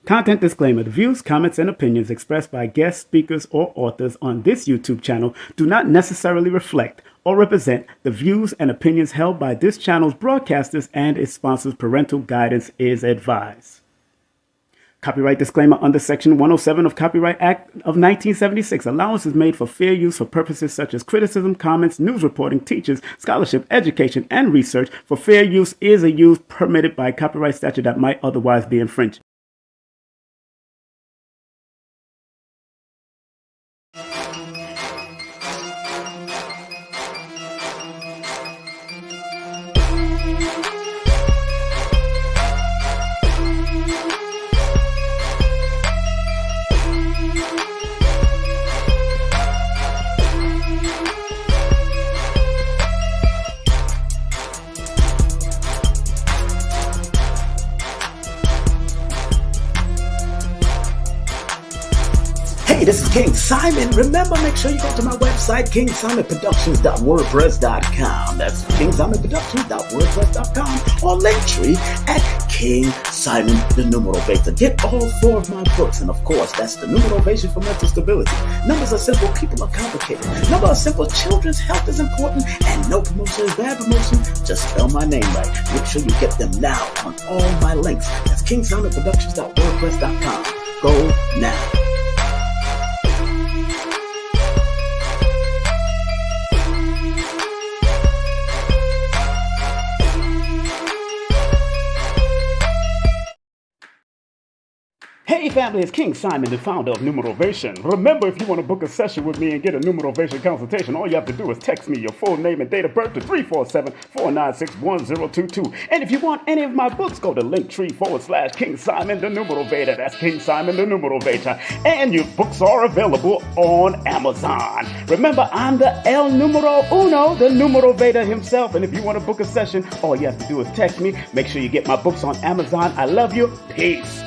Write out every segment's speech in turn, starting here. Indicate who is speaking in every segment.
Speaker 1: Content disclaimer. The views, comments, and opinions expressed by guest speakers or authors on this YouTube channel do not necessarily reflect or represent the views and opinions held by this channel's broadcasters and its sponsors. Parental guidance is advised. Copyright disclaimer under Section 107 of Copyright Act of 1976. Allowance is made for fair use for purposes such as criticism, comments, news reporting, teachers, scholarship, education, and research. For fair use is a use permitted by copyright statute that might otherwise be infringed.
Speaker 2: Hey, this is King Simon. Remember, make sure you go to my website, kingsimonproductions.wordpress.com. That's kingsimonproductions.wordpress.com or Linktree at King Simon the Numerovator. Get all 4 of my books, and of course, that's the Numerovation for mental stability. Numbers are simple, people are complicated. Numbers are simple, children's health is important, and no promotion is bad promotion. Just spell my name right. Make sure you get them now on all my links. That's kingsimonproductions.wordpress.com. Go now.
Speaker 1: Hey family, it's King Simon, the founder of Numerovation. Remember, if you want to book a session with me and get a Numerovation consultation, all you have to do is text me your full name and date of birth to 347-496-1022. And if you want any of my books, go to Linktree/King Simon the Numerovator. That's King Simon the Numerovator. And your books are available on Amazon. Remember, I'm the El Numero Uno, the Numerovator himself. And if you want to book a session, all you have to do is text me. Make sure you get my books on Amazon. I love you. Peace.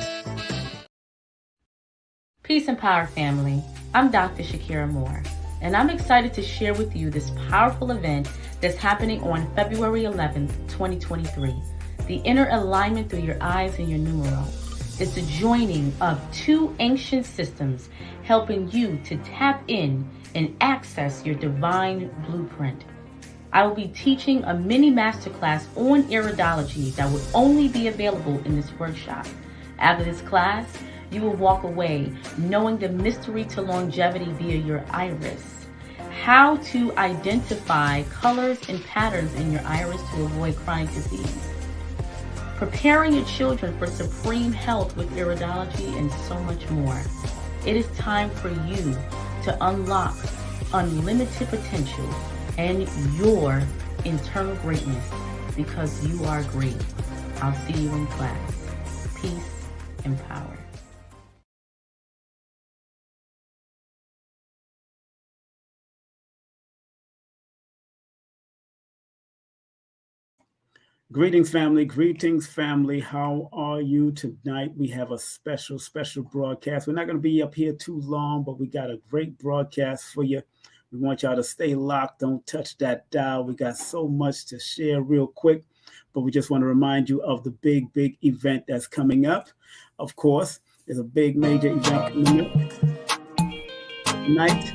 Speaker 3: Peace and power, family. I'm Dr. Shakirah Moore, and I'm excited to share with you this powerful event that's happening on February 11th, 2023. The inner alignment through your eyes and your numero. It's the joining of 2 ancient systems helping you to tap in and access your divine blueprint. I will be teaching a mini masterclass on Iridology that will only be available in this workshop. After this class, you will walk away knowing the mystery to longevity via your iris, how to identify colors and patterns in your iris to avoid chronic disease, preparing your children for supreme health with Iridology, and so much more. It is time for you to unlock unlimited potential and your internal greatness, because you are great. I'll see you in class. Peace and power.
Speaker 1: Greetings, family. Greetings, family. How are you tonight? We have a special broadcast. We're not going to be up here too long, but we got a great broadcast for you. We want y'all to stay locked. Don't touch that dial. We got so much to share real quick, but we just want to remind you of the big event that's coming up. Of course, there's a big major event coming up tonight.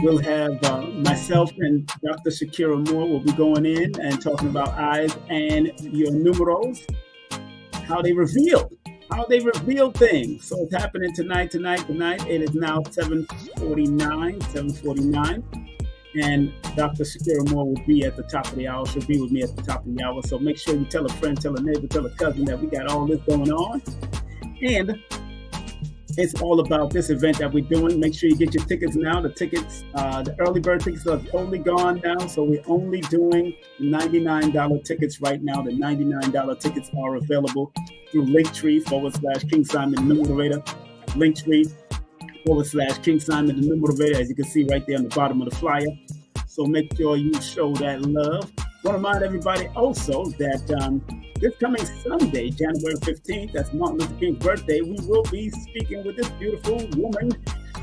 Speaker 1: We'll have myself and Dr. Shakirah Moore will be going in and talking about eyes and your numerals, how they reveal things. So it's happening tonight. It is now 7:49, and Dr. Shakirah Moore will be at the top of the hour. She'll be with me at the top of the hour. So make sure you tell a friend, tell a neighbor, tell a cousin that we got all this going on. And it's all about this event that we're doing. Make sure you get your tickets now. The tickets, the early bird tickets are totally gone now. So we're only doing $99 tickets right now. The $99 tickets are available through Linktree/King Simon the Numerovator. Linktree/King Simon the Numerovator, as you can see right there on the bottom of the flyer. So make sure you show that love. Want to remind everybody also that this coming Sunday, January 15th, that's Martin Luther King's birthday, we will be speaking with this beautiful woman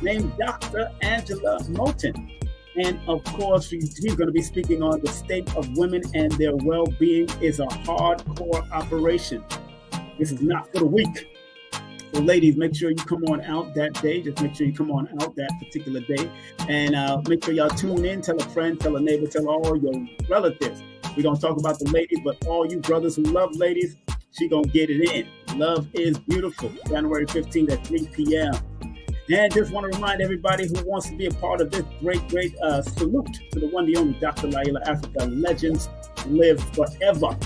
Speaker 1: named Dr. Angela Moulton. And of course, she's going to be speaking on the state of women and their well-being is a hardcore operation. This is not for the weak. So ladies, make sure you come on out that day. Just make sure you come on out that particular day. And make sure y'all tune in. Tell a friend, tell a neighbor, tell all your relatives. We're going to talk about the ladies, but all you brothers who love ladies, she going to get it in. Love is beautiful. January 15th at 3 p.m. And just want to remind everybody who wants to be a part of this great salute to the one, the only Dr. Laila Africa. Legends live forever.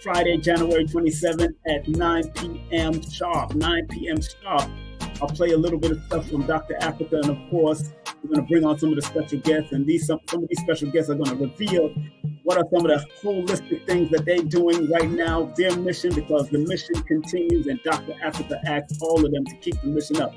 Speaker 1: Friday, January 27th at 9 p.m. sharp. 9 p.m. sharp. I'll play a little bit of stuff from Dr. Africa, and of course, we're going to bring on some of the special guests, and some of these special guests are going to reveal what are some of the holistic things that they're doing right now, their mission, because the mission continues, and Dr. Africa asks all of them to keep the mission up.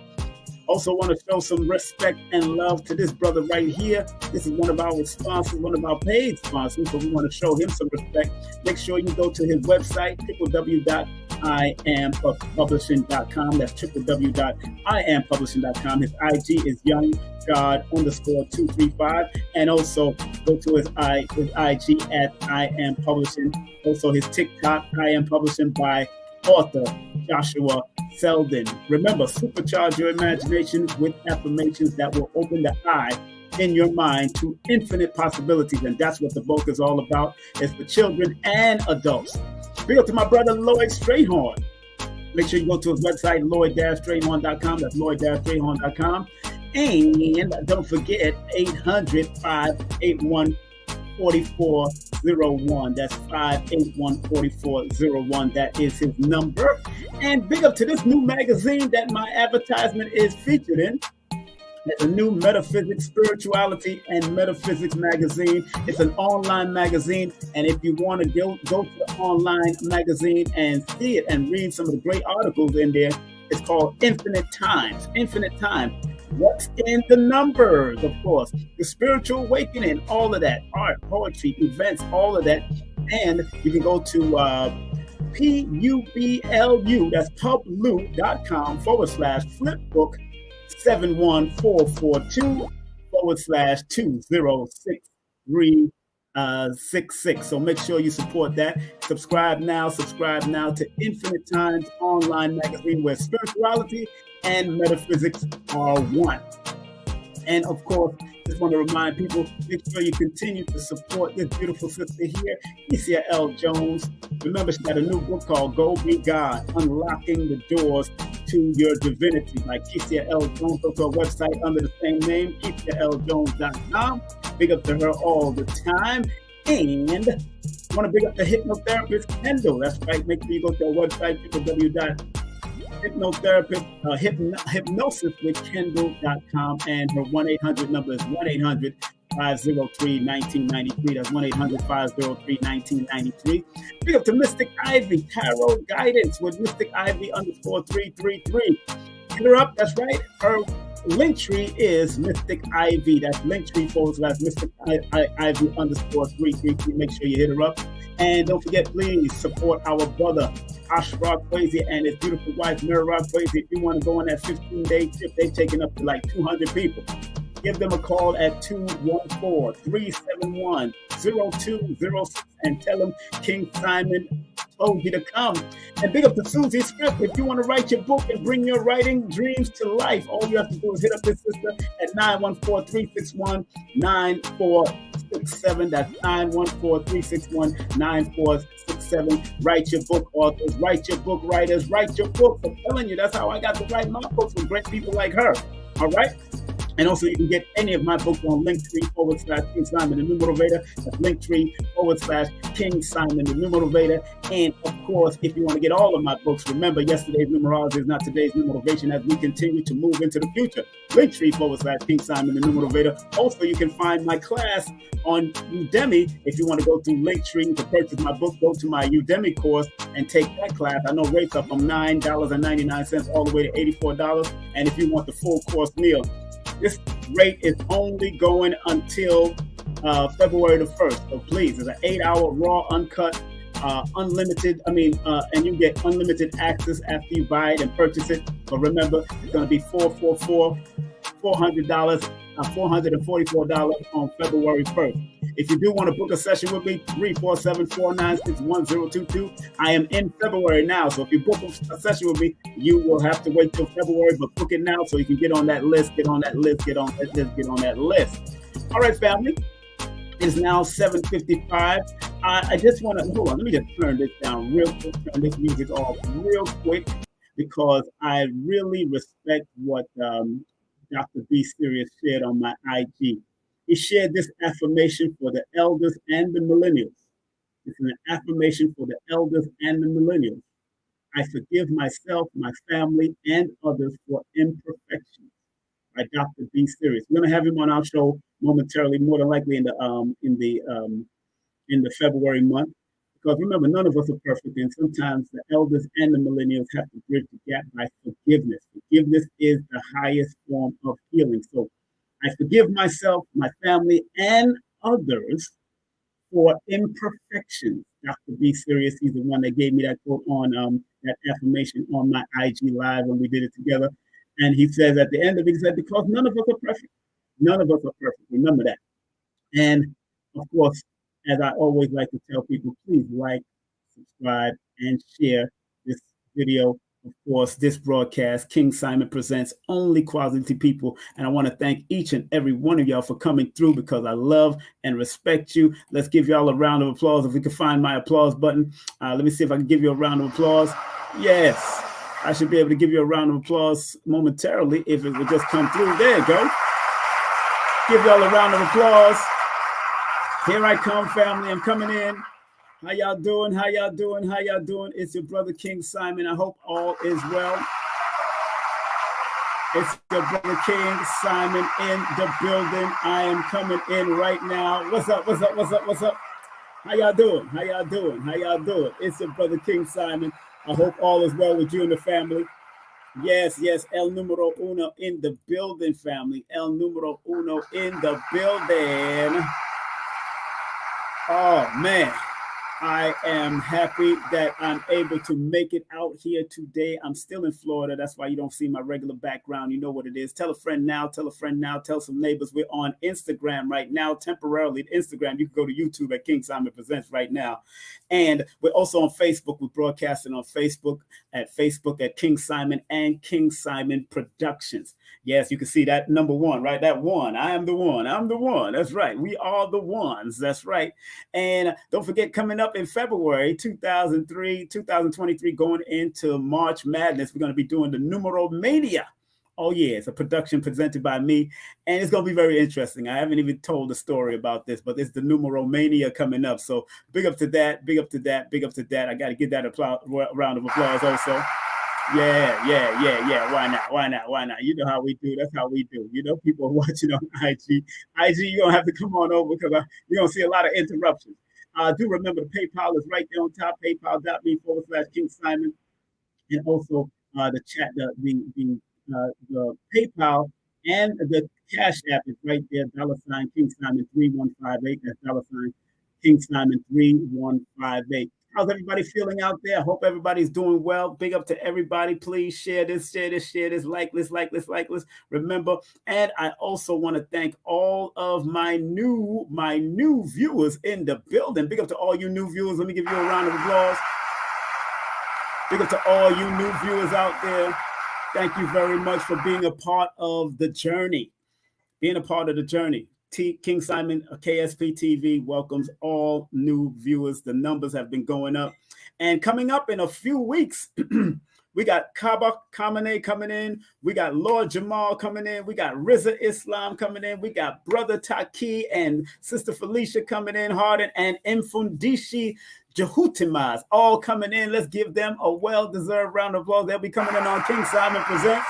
Speaker 1: Also want to show some respect and love to this brother right here. This is one of our sponsors, one of our paid sponsors, so we want to show him some respect. Make sure you go to his website, www.iampublishing.com. That's www.iampublishing.com. His IG is YoungGod_235. And also go to his IG at I Am Publishing. Also his TikTok, I Am Publishing by author Joshua Selden. Remember, supercharge your imagination with affirmations that will open the eye in your mind to infinite possibilities. And that's what the book is all about. It's for children and adults. Big up to my brother Lloyd Strayhorn. Make sure you go to his website, lloyd-strayhorn.com. That's lloyd-strayhorn.com. And don't forget 800-581-4401. That's 581-4401. That is his number. And big up to this new magazine that my advertisement is featured in. It's a new Metaphysics, Spirituality, and Metaphysics magazine. It's an online magazine. And if you want to go to the online magazine and see it and read some of the great articles in there, it's called Infinite Times. Infinite Times. What's in the numbers, of course. The spiritual awakening, all of that. Art, poetry, events, all of that. And you can go to PUBLU, that's publu.com/flipbook 71442/206366. So make sure you support that. Subscribe now to Infinite Times online magazine where spirituality and metaphysics are one. And of course, just want to remind people, make sure you continue to support this beautiful sister here, Kecia L. Jones. Remember, she got a new book called Go Be God, Unlocking the Doors to Your Divinity by Kecia L. Jones. Go to her website under the same name, KeciaLJones.com. Big up to her all the time. And want to big up the hypnotherapist Kendall. That's right. Make sure you go to her website, hypnosiswithkendall.com, and her 1-800 number is 1-800-503-1993. That's 1-800-503-1993. Big up to Mystic Ivy, Tarot Guidance with Mystic Ivy _333. Hit her up, that's right. Her Linktree is Mystic Ivy. That's Linktree /Mystic Ivy _333. Make sure you hit her up. And don't forget, please support our brother Ashraf Kwesi and his beautiful wife Mira Kwesi. If you want to go on that 15-day trip, they've taken up to like 200 people. Give them a call at 214-371-0206 and tell them King Simon told you to come. And big up to Susie Script. If you want to write your book and bring your writing dreams to life, all you have to do is hit up this sister at 914-361-9467. That's 914-361-9467. Write your book, authors. Write your book, writers. Write your books. I'm telling you, that's how I got to write my books with great people like her. All right? And also, you can get any of my books on Linktree /King Simon the Numerovator. That's Linktree /King Simon the Numerovator. And of course, if you want to get all of my books, remember yesterday's numerology is not today's numerovation as we continue to move into the future. Linktree /King Simon the Numerovator. Also, you can find my class on Udemy. If you want to go to Linktree to purchase my book, go to my Udemy course and take that class. I know rates are from $9.99 all the way to $84. And if you want the full course meal, this rate is only going until February the 1st. So please, it's an 8-hour raw, uncut, unlimited. And you get unlimited access after you buy it and purchase it. But remember, it's going to be $444 on February 1st. If you do want to book a session with me, 347-496-1022. I am in February now, so if you book a session with me, you will have to wait till February, but book it now so you can get on that list, get on that list, get on that list, get on that list. All right, family. It is now 7:55. I just want to, hold on, let me just turn this down real quick, turn this music off real quick, because I really respect what Dr. B Serious shared on my IG. He shared this affirmation for the elders and the millennials. It's an affirmation for the elders and the millennials. I forgive myself, my family, and others for imperfections. By Dr. B Serious. We're going to have him on our show momentarily, more than likely in the February month. Because remember, none of us are perfect, and sometimes the elders and the millennials have to bridge the gap by forgiveness. Forgiveness is the highest form of healing. So I forgive myself, my family, and others for imperfections. Dr. B Serious, he's the one that gave me that quote on that affirmation on my IG Live when we did it together. And he says at the end of it, he said, because none of us are perfect. None of us are perfect. Remember that. And of course, as I always like to tell people, please like, subscribe, and share this video. Of course, this broadcast, King Simon Presents, only quality people. And I want to thank each and every one of y'all for coming through, because I love and respect you. Let's give y'all a round of applause. If we can find my applause button. Let me see if I can give you a round of applause. Yes, I should be able to give you a round of applause momentarily if it would just come through. There you go. Give y'all a round of applause. Here I come, family. I'm coming in. How y'all doing? How y'all doing? How y'all doing? It's your brother King Simon. I hope all is well. It's your brother King Simon in the building. I am coming in right now. What's up? What's up? What's up? What's up? How y'all doing? How y'all doing? How y'all doing? It's your brother King Simon. I hope all is well with you and the family. Yes, yes, El Numero Uno in the building, family. El Numero Uno in the building. Oh, man. I am happy that I'm able to make it out here today. I'm still in Florida. That's why you don't see my regular background. You know what it is. Tell a friend now. Tell a friend now. Tell some neighbors. We're on Instagram right now, temporarily. Instagram, you can go to YouTube at King Simon Presents right now. And we're also on Facebook. We're broadcasting on Facebook at King Simon and King Simon Productions. Yes, you can see that number one, right? That one. I am the one. I'm the one. That's right. We are the ones. That's right. And don't forget, coming up in February 2023, going into March Madness, we're going to be doing the Numeromania. Oh, yeah, it's a production presented by me, and it's going to be very interesting. I haven't even told the story about this, but it's the Numeromania coming up. So big up to that, big up to that, big up to that. I got to give that round of applause also. Yeah. Why not? Why not? Why not? You know how we do. That's how we do. You know, people are watching on IG. IG, you're going to have to come on over because you're going to see a lot of interruptions. Do remember the PayPal is right there on top, paypal.me/King Simon. And also the chat, the PayPal and the Cash App is right there, $ King Simon 3158. That's $ King Simon 3158. How's everybody feeling out there? I hope everybody's doing well. Big up to everybody. Please share this, like this. Remember, and I also want to thank all of my new viewers in the building. Big up to all you new viewers. Let me give you a round of applause. Big up to all you new viewers out there. Thank you very much for being a part of the journey. Being a part of the journey. King Simon, KSP TV welcomes all new viewers. The numbers have been going up. And coming up in a few weeks, we got Kaba Kamene coming in. We got Lord Jamal coming in. We got Riza Islam coming in. We got Brother Taki and Sister Felicia coming in. Harden and Mfundishi Jehutimaz all coming in. Let's give them a well-deserved round of applause. They'll be coming in on King Simon Presents.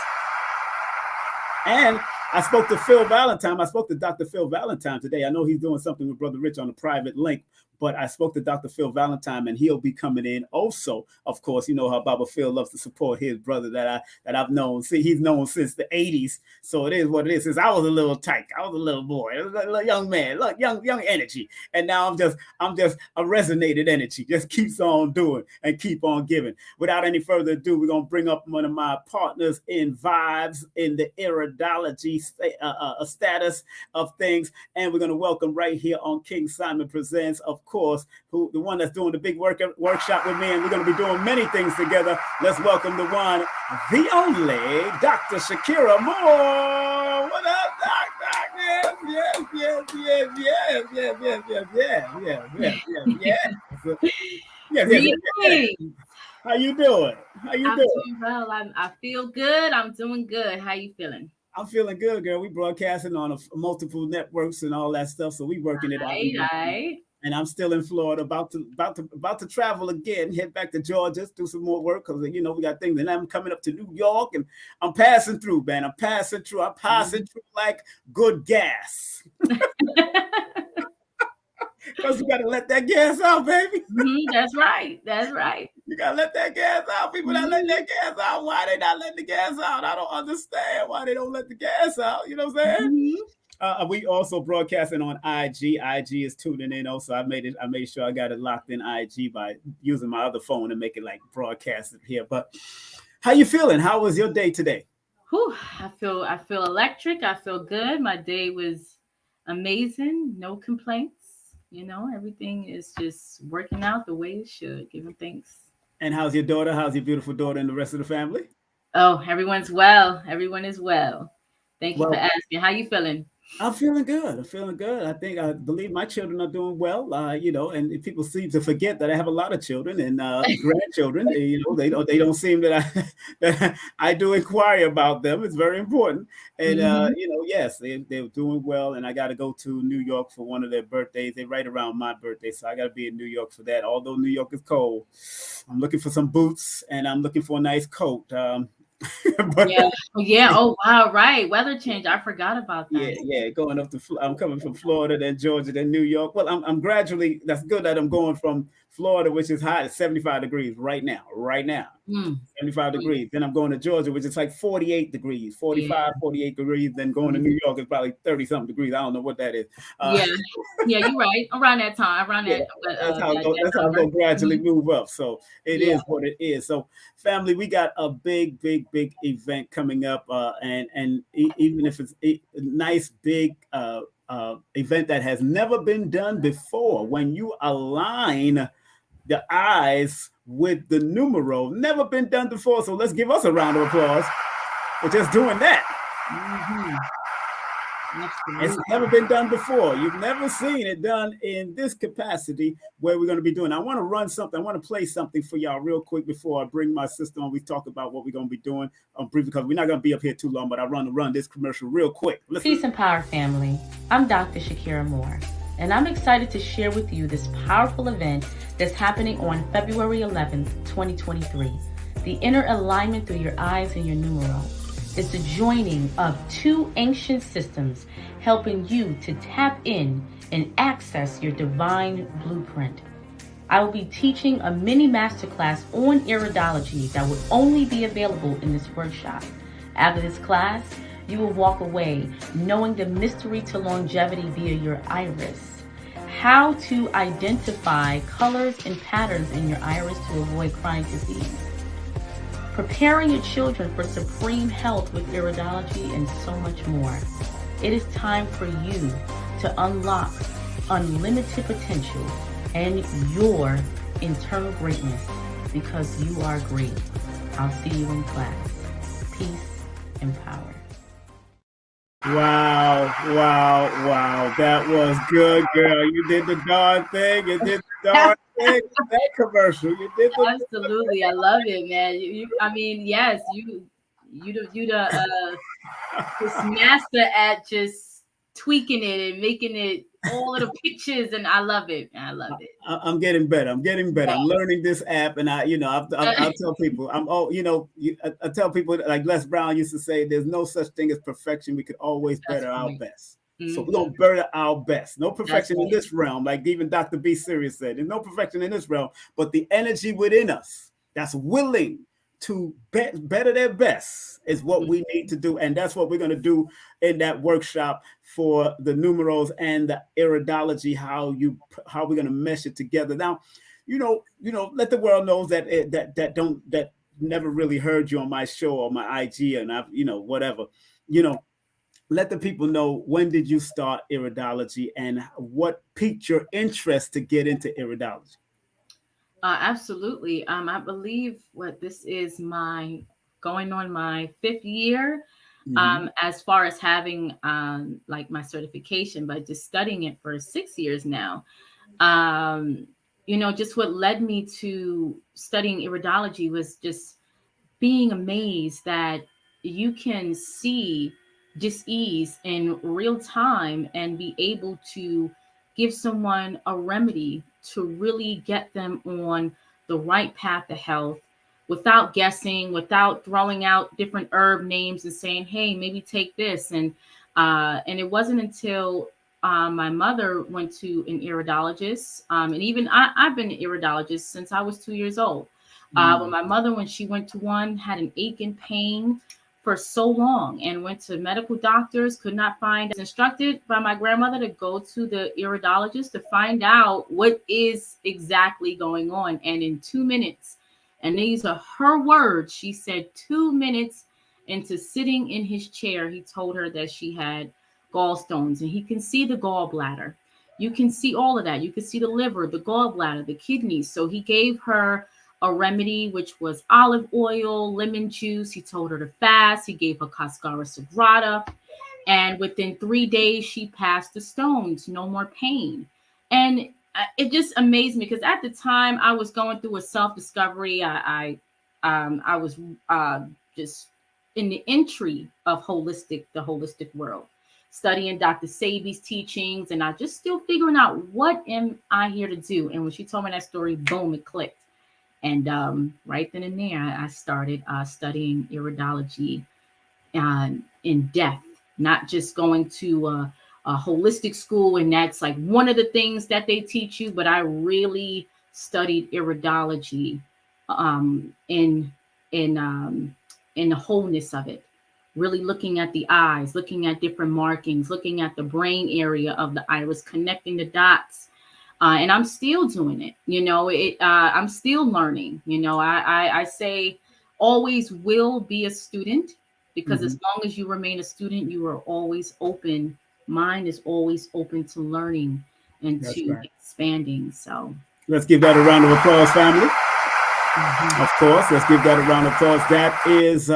Speaker 1: And I spoke to Phil Valentine. I spoke to Dr. Phil Valentine today. I know he's doing something with Brother Rich on a private link. but I spoke to Dr. Phil Valentine, and he'll be coming in also. Of course, you know how Baba Phil loves to support his brother that I've known. See, he's known since the '80s, so it is what it is. Since I was a little tyke, I was a little boy, a little young man, look, young energy, and now I'm just a resonated energy. Just keeps on doing and keep on giving. Without any further ado, we're gonna bring up one of my partners in vibes in the iridology status of things, and we're gonna welcome right here on King Simon Presents, of course, who the one that's doing the big workshop with me, and we're gonna be doing many things together. Let's welcome the one, the only, Dr. Shakirah Moore. What up, Doc? Yes, yes, yes, yes, yes, yes, yes, yes, yes, yes, yes, yes, yes, yes, yes. How you doing?
Speaker 4: I'm doing well. I feel good. I'm doing good. How you feeling?
Speaker 1: I'm feeling good, girl. We broadcasting on multiple networks and all that stuff, so we working it out.
Speaker 4: Right.
Speaker 1: And I'm still in Florida, about to travel again, head back to Georgia, do some more work because we got things. And I'm coming up to New York, and I'm passing through, man. I'm passing through like good gas. Because you gotta let that gas out, baby.
Speaker 4: That's right. That's right.
Speaker 1: You gotta let that gas out. People that let that gas out, why they not letting the gas out? I don't understand why they don't let the gas out. You know what I'm saying? We also broadcasting on IG. IG is tuning in. Also, I made sure I got it locked in IG by using my other phone and make it like broadcasted here. But how you feeling? How was your day today?
Speaker 4: Whew, I feel electric. I feel good. My day was amazing. No complaints. Everything is just working out the way it should. Giving thanks.
Speaker 1: And how's your daughter? How's your beautiful daughter and the rest of the family?
Speaker 4: Oh, everyone's well. Everyone is well. Thank you for asking. How you feeling?
Speaker 1: I'm feeling good. I believe my children are doing well. And people seem to forget that I have a lot of children and grandchildren. They don't seem that I do inquire about them. It's very important. And yes, they're doing well. And I got to go to New York for one of their birthdays. They're right around my birthday, so I got to be in New York for that. Although New York is cold, I'm looking for some boots and I'm looking for a nice coat.
Speaker 4: Yeah. Oh wow, right. Weather change. I forgot about that.
Speaker 1: Yeah. Going up to I'm coming from Florida, then Georgia, then New York. Well, I'm gradually. That's good that I'm going from Florida, which is hot at 75 degrees right now. 75 degrees. Then I'm going to Georgia, which is like 48 degrees, 45, 48 degrees. Then going to New York is probably 30 something degrees. I don't know what that is.
Speaker 4: You're right. Around that time.
Speaker 1: That's how I'm going to gradually move up. So it is what it is. So family, we got a big event coming up. And even if it's a nice big event that has never been done before, when you align the eyes with the numero, never been done before. So let's give us a round of applause for just doing that. It's never been done before. You've never seen it done in this capacity where we're going to be doing. I want to run something. I want to play something for y'all real quick before I bring my sister on. We talk about what we're going to be doing briefly because we're not going to be up here too long, but I want to run this commercial real quick.
Speaker 3: Listen. Peace and power, family. I'm Dr. Shakirah Moore, and I'm excited to share with you this powerful event that's happening on February 11th, 2023. The inner alignment through your eyes and your numero. It's the joining of two ancient systems helping you to tap in and access your divine blueprint. I will be teaching a mini masterclass on iridology that will only be available in this workshop. After this class, you will walk away knowing the mystery to longevity via your iris, how to identify colors and patterns in your iris to avoid chronic disease, preparing your children for supreme health with iridology, and so much more. It is time for you to unlock unlimited potential and your internal greatness because you are great. I'll see you in class. Peace and power.
Speaker 1: Wow. That was good, girl. You did the darn thing. You did the darn thing. That commercial. You did the
Speaker 4: Absolutely. I love it, man. Yes, you the master at just tweaking it and making it all of the pictures, and I love it.
Speaker 1: I'm getting better. I'm learning this app, and I'll tell people. I tell people like Les Brown used to say, "There's no such thing as perfection. We could always better our best."
Speaker 2: So we're
Speaker 4: Mm-hmm.
Speaker 2: gonna bury our best. No
Speaker 4: That's
Speaker 2: perfection in
Speaker 4: right.
Speaker 2: this realm, like even Dr. B. Sirius said. There's no perfection in this realm, but the energy within us that's willing to better their best is what we need to do, and that's what we're gonna do in that workshop for the numerals and the iridology. How we're gonna mesh it together. Now, let the world knows that that never really heard you on my show or my IG and I've whatever you know let the people know, when did you start iridology and what piqued your interest to get into iridology?
Speaker 4: Absolutely. I believe what this is my going on my fifth year,
Speaker 2: Mm-hmm.
Speaker 4: as far as having like my certification, but just studying it for 6 years now. Um, just what led me to studying iridology was just being amazed that you can see dis-ease in real time and be able to give someone a remedy to really get them on the right path to health without guessing, without throwing out different herb names and saying, hey, maybe take this. And it wasn't until my mother went to an iridologist, and even I've been an iridologist since I was 2 years old. But
Speaker 2: Mm-hmm.
Speaker 4: my mother, when she went to one, had an ache and pain for so long and went to medical doctors, could not find, instructed by my grandmother to go to the iridologist to find out what is exactly going on. And in 2 minutes, and these are her words, she said 2 minutes into sitting in his chair, he told her that she had gallstones, and he can see the gallbladder. You can see all of that. You can see the liver, the gallbladder, the kidneys. So he gave her a remedy, which was olive oil, lemon juice. He told her to fast. He gave her cascara sagrada. And within 3 days, she passed the stones, no more pain. And it just amazed me because at the time I was going through a self discovery. I was just in the entry of the holistic world, studying Dr. Sabi's teachings, and I just still figuring out what am I here to do. And when she told me that story, boom, it clicked. And right then and there, I started studying iridology in depth, not just going to a holistic school. And that's like one of the things that they teach you, but I really studied iridology in in in the wholeness of it. Really looking at the eyes, looking at different markings, looking at the brain area of the iris, connecting the dots, and I'm still doing it. I'm still learning. I say always will be a student, because
Speaker 2: Mm-hmm.
Speaker 4: as long as you remain a student, you are always open. Mind is always open to learning and
Speaker 2: That's
Speaker 4: to
Speaker 2: right.
Speaker 4: expanding. So,
Speaker 2: Let's give that a round of applause, family.
Speaker 4: mhm.
Speaker 2: Of course, let's give that a round of applause. That is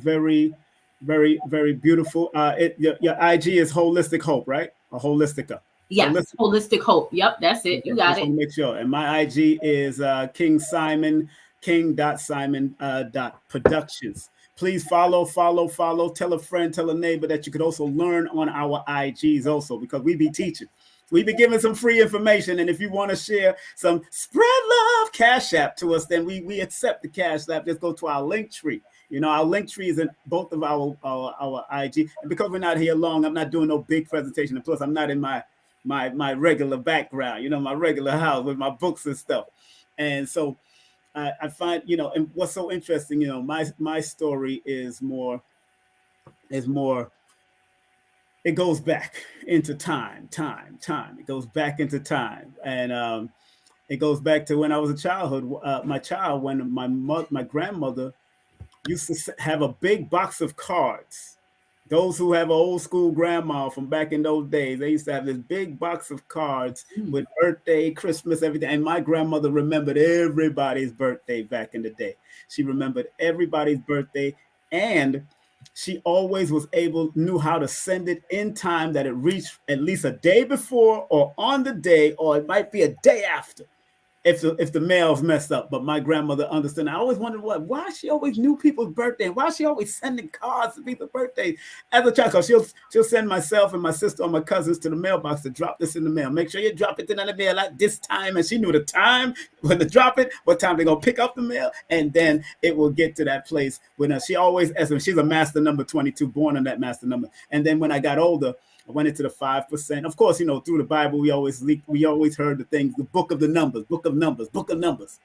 Speaker 2: very, very, very beautiful. Your IG is Holistic Hope, right? Or Holistica. It's
Speaker 4: Yes,
Speaker 2: holistic.
Speaker 4: holistic hope. Yep, that's it. You
Speaker 2: Okay,
Speaker 4: got
Speaker 2: just want
Speaker 4: it.
Speaker 2: to make sure. And my IG is King Simon, King.Simon Productions. Please follow, follow, follow. Tell a friend, tell a neighbor that you could also learn on our IGs also, because we be teaching. We be giving some free information. And if you want to share some spread love cash app to us, then we accept the cash app. Just go to our link tree. Our link tree is in both of our IG. And because we're not here long, I'm not doing no big presentation. And plus, I'm not in my regular background, my regular house with my books and stuff. And so I find, and what's so interesting, my story is more, it goes back into time. It goes back into time. And it goes back to when I was a child, when my grandmother used to have a big box of cards. Those who have an old school grandma from back in those days, they used to have this big box of cards
Speaker 4: Mm.
Speaker 2: with birthday, Christmas, everything. And my grandmother remembered everybody's birthday back in the day. She remembered everybody's birthday, and she always knew how to send it in time that it reached at least a day before or on the day, or it might be a day after. if the mail's messed up. But my grandmother understood. I always wondered why she always knew people's birthday. Why she always sending cards to people's birthdays as a child. Because she'll send myself and my sister or my cousins to the mailbox to drop this in the mail. Make sure you drop it in the mail at this time. And she knew the time when to drop it, what time they're gonna pick up the mail, and then it will get to that place. When she always, she's a master number 22, born on that master number. And then when I got older, I went into the 5%. Of course, through the Bible, we always heard the things, the book of the numbers, book of numbers, book of numbers.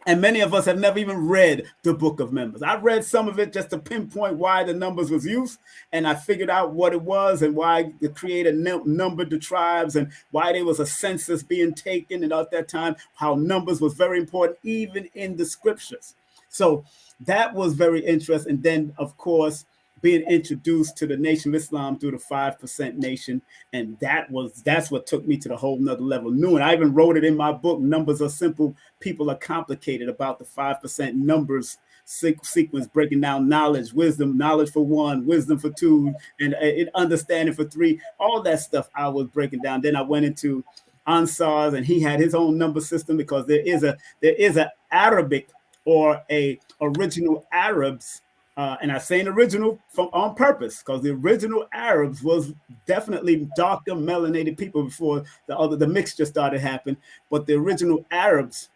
Speaker 2: And many of us have never even read the book of numbers. I read some of it just to pinpoint why the numbers was used. And I figured out what it was and why the creator numbered the tribes and why there was a census being taken. And at that time, how numbers was very important, even in the scriptures. So that was very interesting. And then, of course, being introduced to the Nation of Islam through the 5% Nation. And that's what took me to the whole nother level. And I even wrote it in my book, Numbers Are Simple, People Are Complicated, about the 5% numbers sequence, breaking down knowledge, wisdom, knowledge for 1, wisdom for 2, and understanding for 3, all that stuff I was breaking down. Then I went into Ansars, and he had his own number system, because there is a Arabic or a original Arabs. And I say an original on purpose, because the original Arabs was definitely darker melanated people before the mixture started happening. But the original Arabs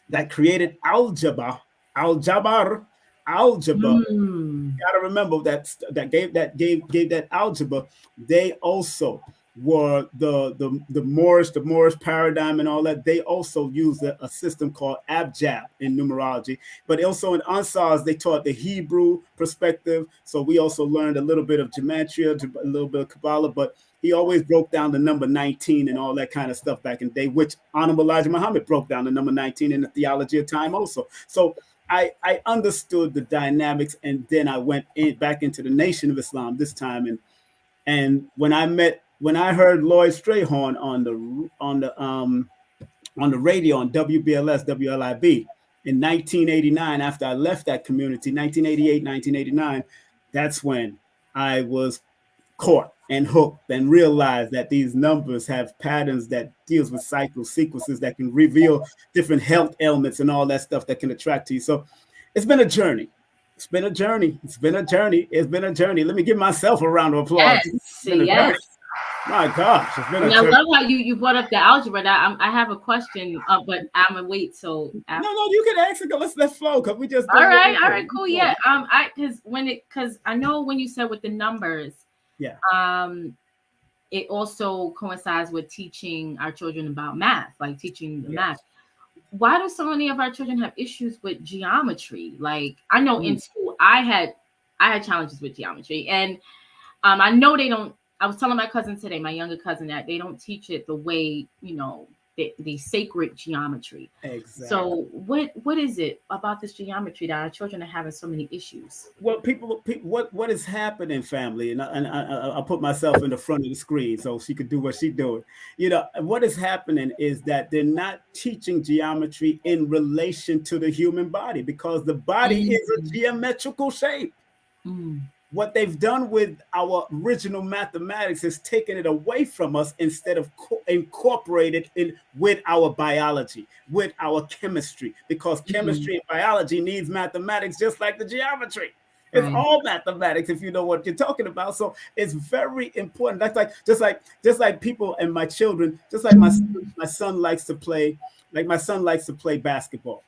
Speaker 2: that created algebra, you gotta remember that gave that algebra. They also were the Moorish paradigm and all that. They also used a system called abjad in numerology. But also in Ansars, they taught the Hebrew perspective. So we also learned a little bit of gematria, a little bit of Kabbalah, but he always broke down the number 19 and all that kind of stuff back in the day, which Honorable Elijah Muhammad broke down the number 19 in the Theology of Time also. So I understood the dynamics, and then I went back into the Nation of Islam this time. And when I heard Lloyd Strayhorn on the radio on WBLS, WLIB in 1989, after I left that community, 1988, 1989, that's when I was caught and hooked and realized that these numbers have patterns that deals with cycles, sequences that can reveal different health ailments and all that stuff that can attract to you. So it's been a journey. It's been a journey. Let me give myself a round of applause.
Speaker 4: Yes.
Speaker 2: My gosh, it's been a journey.
Speaker 4: I love how you brought up the algebra. I have a question, but I'm gonna wait. So
Speaker 2: no, you can ask it. Let's flow, because we just
Speaker 4: all right, cool. Yeah, because I know when you said with the numbers,
Speaker 2: yeah,
Speaker 4: it also coincides with teaching our children about math, like teaching the math. Why do so many of our children have issues with geometry? Like, I know in school I had challenges with geometry, and I know they don't. I was telling my cousin today, my younger cousin, that they don't teach it the way, the sacred geometry.
Speaker 2: Exactly.
Speaker 4: So what is it about this geometry that our children are having so many issues?
Speaker 2: Well, people what is happening, family, and I put myself in the front of the screen so she could do what she's doing. What is happening is that they're not teaching geometry in relation to the human body, because the body is a geometrical shape. What they've done with our original mathematics is taken it away from us instead of incorporated in with our biology, with our chemistry, because chemistry and biology needs mathematics just like the geometry. It's all mathematics if you know what you're talking about. So it's very important. That's just like people and my children, just like my son likes to play, basketball.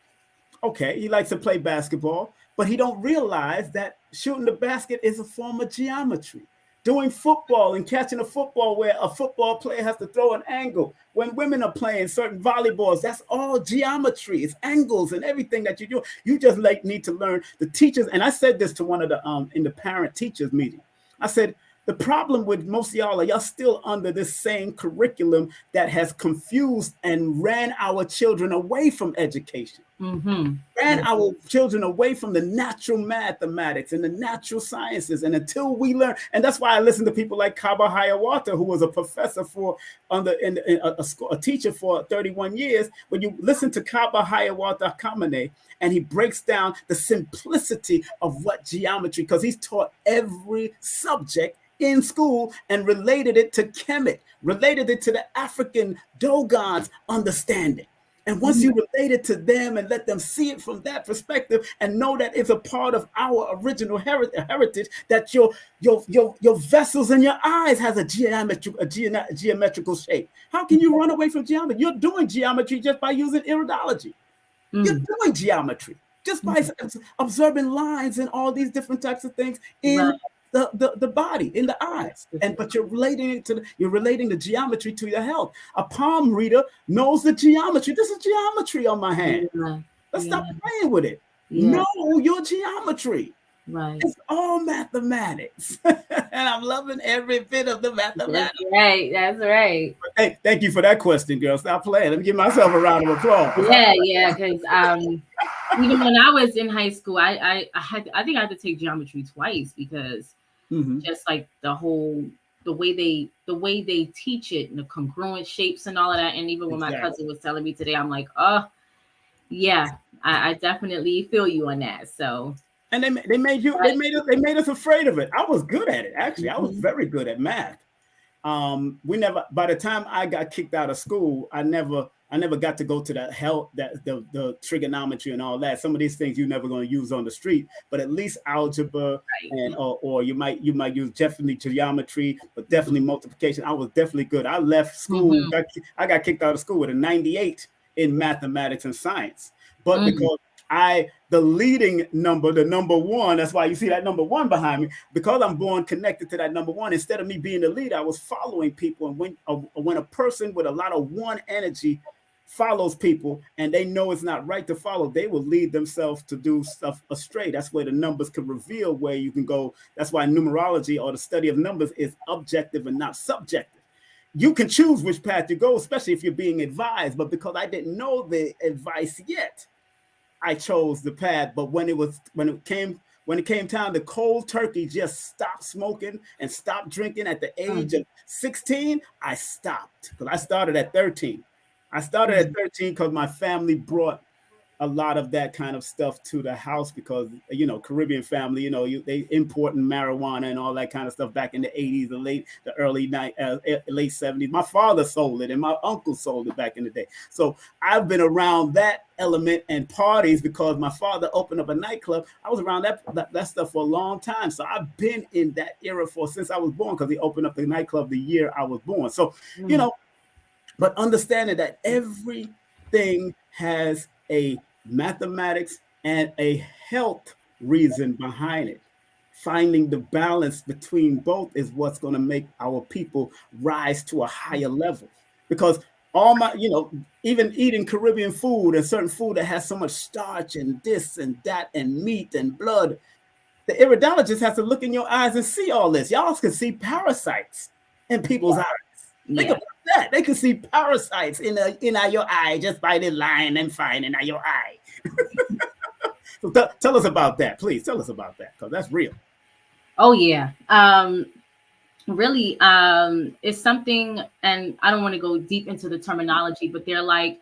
Speaker 2: Okay, he likes to play basketball, but he don't realize that shooting the basket is a form of geometry. Doing football and catching a football, where a football player has to throw an angle. When women are playing certain volleyballs, that's all geometry. It's angles and everything that you do. You just need to learn. The teachers, and I said this to one of the in the parent teachers meeting. I said, the problem with most of y'all still under this same curriculum that has confused and ran our children away from education. Ran our children away from the natural mathematics and the natural sciences. And until we learn, and that's why I listen to people like Kaba Hiawatha, who was a professor a teacher for 31 years. When you listen to Kaba Hiawatha Kamene, and he breaks down the simplicity of what geometry, because he's taught every subject in school and related it to Kemet, related it to the African Dogon's understanding. And once you relate it to them and let them see it from that perspective and know that it's a part of our original heritage, that your vessels in your eyes has a geometrical shape. How can you run away from geometry? You're doing geometry just by using iridology. You're doing geometry just by observing lines and all these different types of things in the body, in the eyes. But you're relating it to you're relating the geometry to your health. A palm reader knows the geometry. This is geometry on my hand. Let's stop playing with it. Know your geometry.
Speaker 4: Right.
Speaker 2: It's all mathematics. And I'm loving every bit of the mathematics.
Speaker 4: That's right.
Speaker 2: Hey, thank you for that question, girl. Stop playing. Let me give myself a round of applause.
Speaker 4: Yeah, because even when I was in high school, I think I had to take geometry twice because just like the way they teach it and the congruent shapes and all of that. And even when my cousin was telling me today, I'm like, oh yeah, I definitely feel you on that. So.
Speaker 2: And they made us afraid of it. I was good at it, actually. I was very good at math. By the time I got kicked out of school, I never got to go to the trigonometry and all that. Some of these things you're never going to use on the street, but at least algebra and or you might use definitely geometry, but definitely multiplication. I was definitely good. I left school. I got kicked out of school with a 98 in mathematics and science, but because the leading number, the number one, that's why you see that number one behind me, because I'm born connected to that number one. Instead of me being the leader, I was following people. And when a person with a lot of one energy follows people and they know it's not right to follow, they will lead themselves to do stuff astray. That's where the numbers can reveal where you can go. That's why numerology, or the study of numbers, is objective and not subjective. You can choose which path you go, especially if you're being advised. But because I didn't know the advice yet, I chose the path. But when it came time to cold turkey, just stop smoking and stop drinking at the age of 16, I stopped, because I started at 13. I started at 13 because my family brought a lot of that kind of stuff to the house, because Caribbean family, they importing marijuana and all that kind of stuff back in the 80s, late 70s. My father sold it and my uncle sold it back in the day. So I've been around that element and parties because my father opened up a nightclub. I was around that stuff for a long time. So I've been in that era since I was born, because he opened up the nightclub the year I was born. So, but understanding that everything has a mathematics and a health reason behind it. Finding the balance between both is what's going to make our people rise to a higher level. Because even eating Caribbean food and certain food that has so much starch and this and that and meat and blood, the iridologist has to look in your eyes and see all this. Y'all can see parasites in people's eyes. Think about that. They can see parasites in your eye just by the line and finding in your eye. So tell us about that, please. Tell us about that, because that's real.
Speaker 4: Oh yeah. Really, it's something, and I don't want to go deep into the terminology, but they're like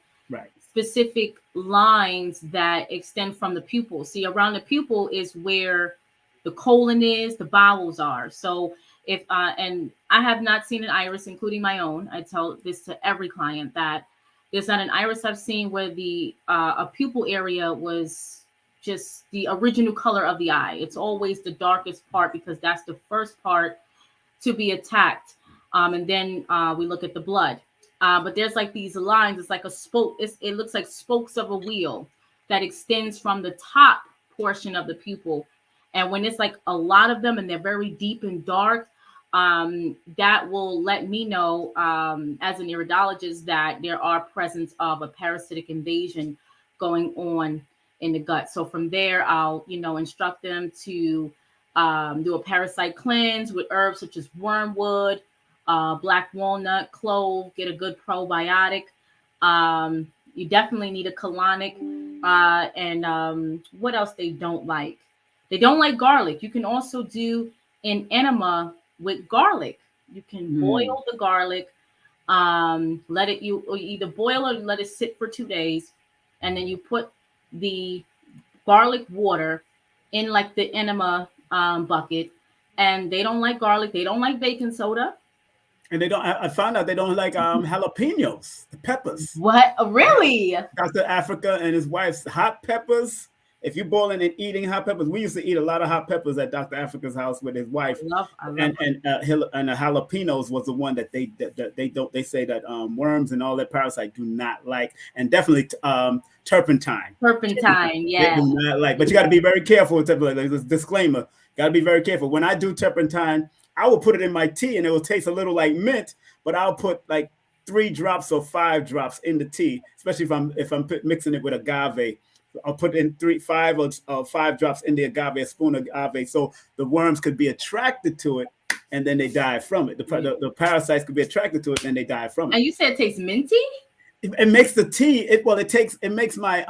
Speaker 4: specific lines that extend from the pupil. See, around the pupil is where the colon is, the bowels are. So if and I have not seen an iris, including my own. I tell this to every client that there's not an iris I've seen where the a pupil area was just the original color of the eye. It's always the darkest part, because that's the first part to be attacked. And then we look at the blood. But there's like these lines. It's like a spoke. It looks like spokes of a wheel that extends from the top portion of the pupil. And when it's like a lot of them and they're very deep and dark, that will let me know as an iridologist that there are presence of a parasitic invasion going on in the gut. So from there, I'll instruct them to do a parasite cleanse with herbs such as wormwood, black walnut, clove. Get a good probiotic. You definitely need a colonic. And what else they don't like? They don't like garlic. You can also do an enema with garlic. You can boil the garlic, let it, you either boil or let it sit for 2 days, and then you put the garlic water in like the enema bucket. And they don't like garlic. They don't like baking soda.
Speaker 1: And they don't. I found out they don't like jalapenos, the peppers.
Speaker 4: What? Really?
Speaker 1: Dr. Africa and his wife's hot peppers. If you're boiling and eating hot peppers, we used to eat a lot of hot peppers at Dr. Africa's house with his wife.
Speaker 4: I love
Speaker 1: And the jalapenos was the one that they don't, they say that worms and all that parasite do not like, and definitely turpentine.
Speaker 4: Turpentine, yeah.
Speaker 1: They do not like, but you got to be very careful with turpentine. There's a disclaimer. Got to be very careful. When I do turpentine, I will put it in my tea and it will taste a little like mint, but I'll put like 3 drops or 5 drops in the tea, especially if I'm mixing it with agave. I'll put in 5 drops in the agave, a spoon of agave, so the worms could be attracted to it, and then they die from it. The parasites could be attracted to it, and they die from it.
Speaker 4: And you said it tastes minty?
Speaker 1: It makes the tea. It makes my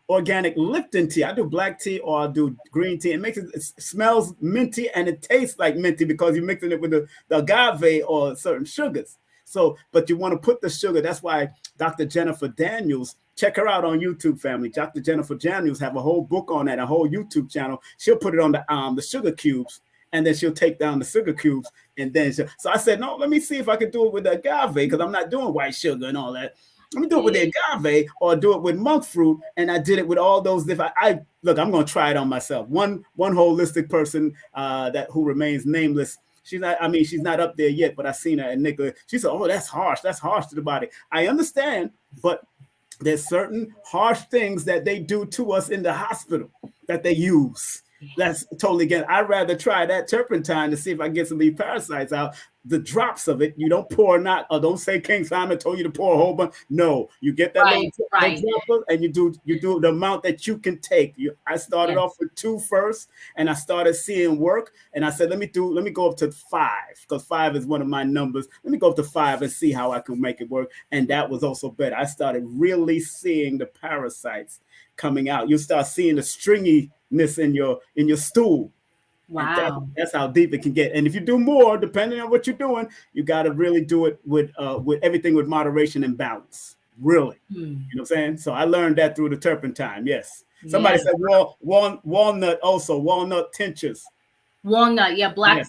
Speaker 1: organic Lipton tea. I do black tea or I do green tea. It smells minty and it tastes like minty because you're mixing it with the agave or certain sugars. So, but you want to put the sugar. That's why Dr. Jennifer Daniels, check her out on YouTube, family. Dr. Jennifer Daniels have a whole book on that, a whole YouTube channel. She'll put it on the sugar cubes, and then she'll take down the sugar cubes, and then so I said, no, let me see if I can do it with the agave, because I'm not doing white sugar and all that. Let me do it with the agave or do it with monk fruit. And I did it with all those different. Look, I'm going to try it on myself. One holistic person who remains nameless. She's not up there yet, but I seen her and Nicola. She said, oh, that's harsh. That's harsh to the body. I understand, but there's certain harsh things that they do to us in the hospital that they use. That's totally again. I'd rather try that turpentine to see if I get some of these parasites out. The drops of it, you don't pour not, or don't say King Simon told you to pour a whole bunch. No, you get that little drop and you do the amount that you can take. I started off with 2 first, and I started seeing work. And I said, let me go up to 5, because 5 is one of my numbers. Let me go up to 5 and see how I can make it work. And that was also better. I started really seeing the parasites coming out. You start seeing the stringiness in your stool.
Speaker 4: Wow,
Speaker 1: that's how deep it can get. And if you do more, depending on what you're doing, you got to really do it with everything with moderation and balance. Really, you know what I'm saying? So I learned that through the turpentine. Yes. Somebody said walnut also, walnut tinctures.
Speaker 4: Walnut, yeah, black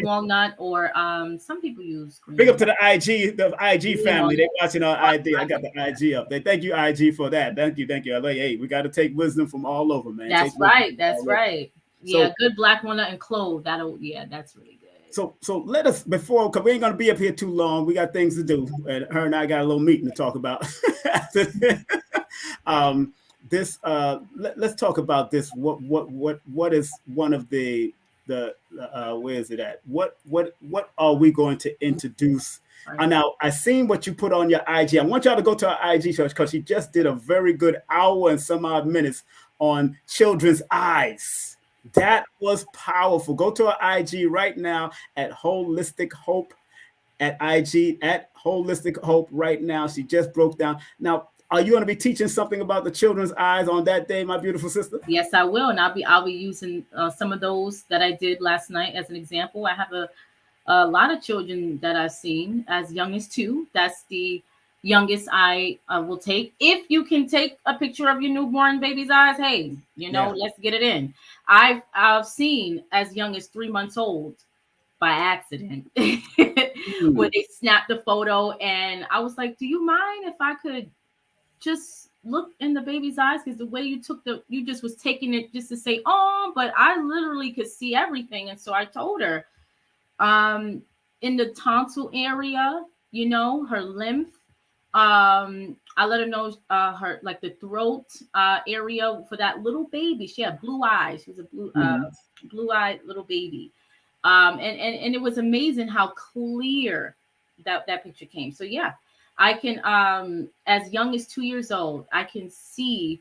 Speaker 4: walnut, or some people use green.
Speaker 1: Big up to the IG family. They watching our ID. I got the IG up. They thank you, IG, for that. Thank you. I'm like, hey, we got to take wisdom from all over, man.
Speaker 4: That's right. Yeah, good black walnut and clove. That's really good.
Speaker 1: So let us, because we ain't gonna be up here too long. We got things to do, and her and I got a little meeting to talk about. Let's talk about this. What is one of the where is it at? What are we going to introduce? Right. Now, I seen what you put on your IG. I want y'all to go to our IG search, because she just did a very good hour and some odd minutes on children's eyes. That was powerful. Go to our IG right now at Holistic Hope at IG at Holistic Hope right now. She just broke down. Now, are you going to be teaching something about the children's eyes on that day, my beautiful sister?
Speaker 4: Yes, I will. And I'll be using some of those that I did last night as an example. I have a lot of children that I've seen as young as 2. That's the youngest I will take. If you can take a picture of your newborn baby's eyes, hey, let's get it in. I've seen as young as 3 months old by accident where they snapped the photo, and I was like, do you mind if I could just look in the baby's eyes? Because the way you just was taking it just to say, oh, but I literally could see everything. And so I told her, in the tonsil area, her lymph, I let her know her, like, the throat area for that little baby. She had blue eyes. She was a blue-eyed little baby. And it was amazing how clear that picture came. So yeah, I can, as young as 2 years old, I can see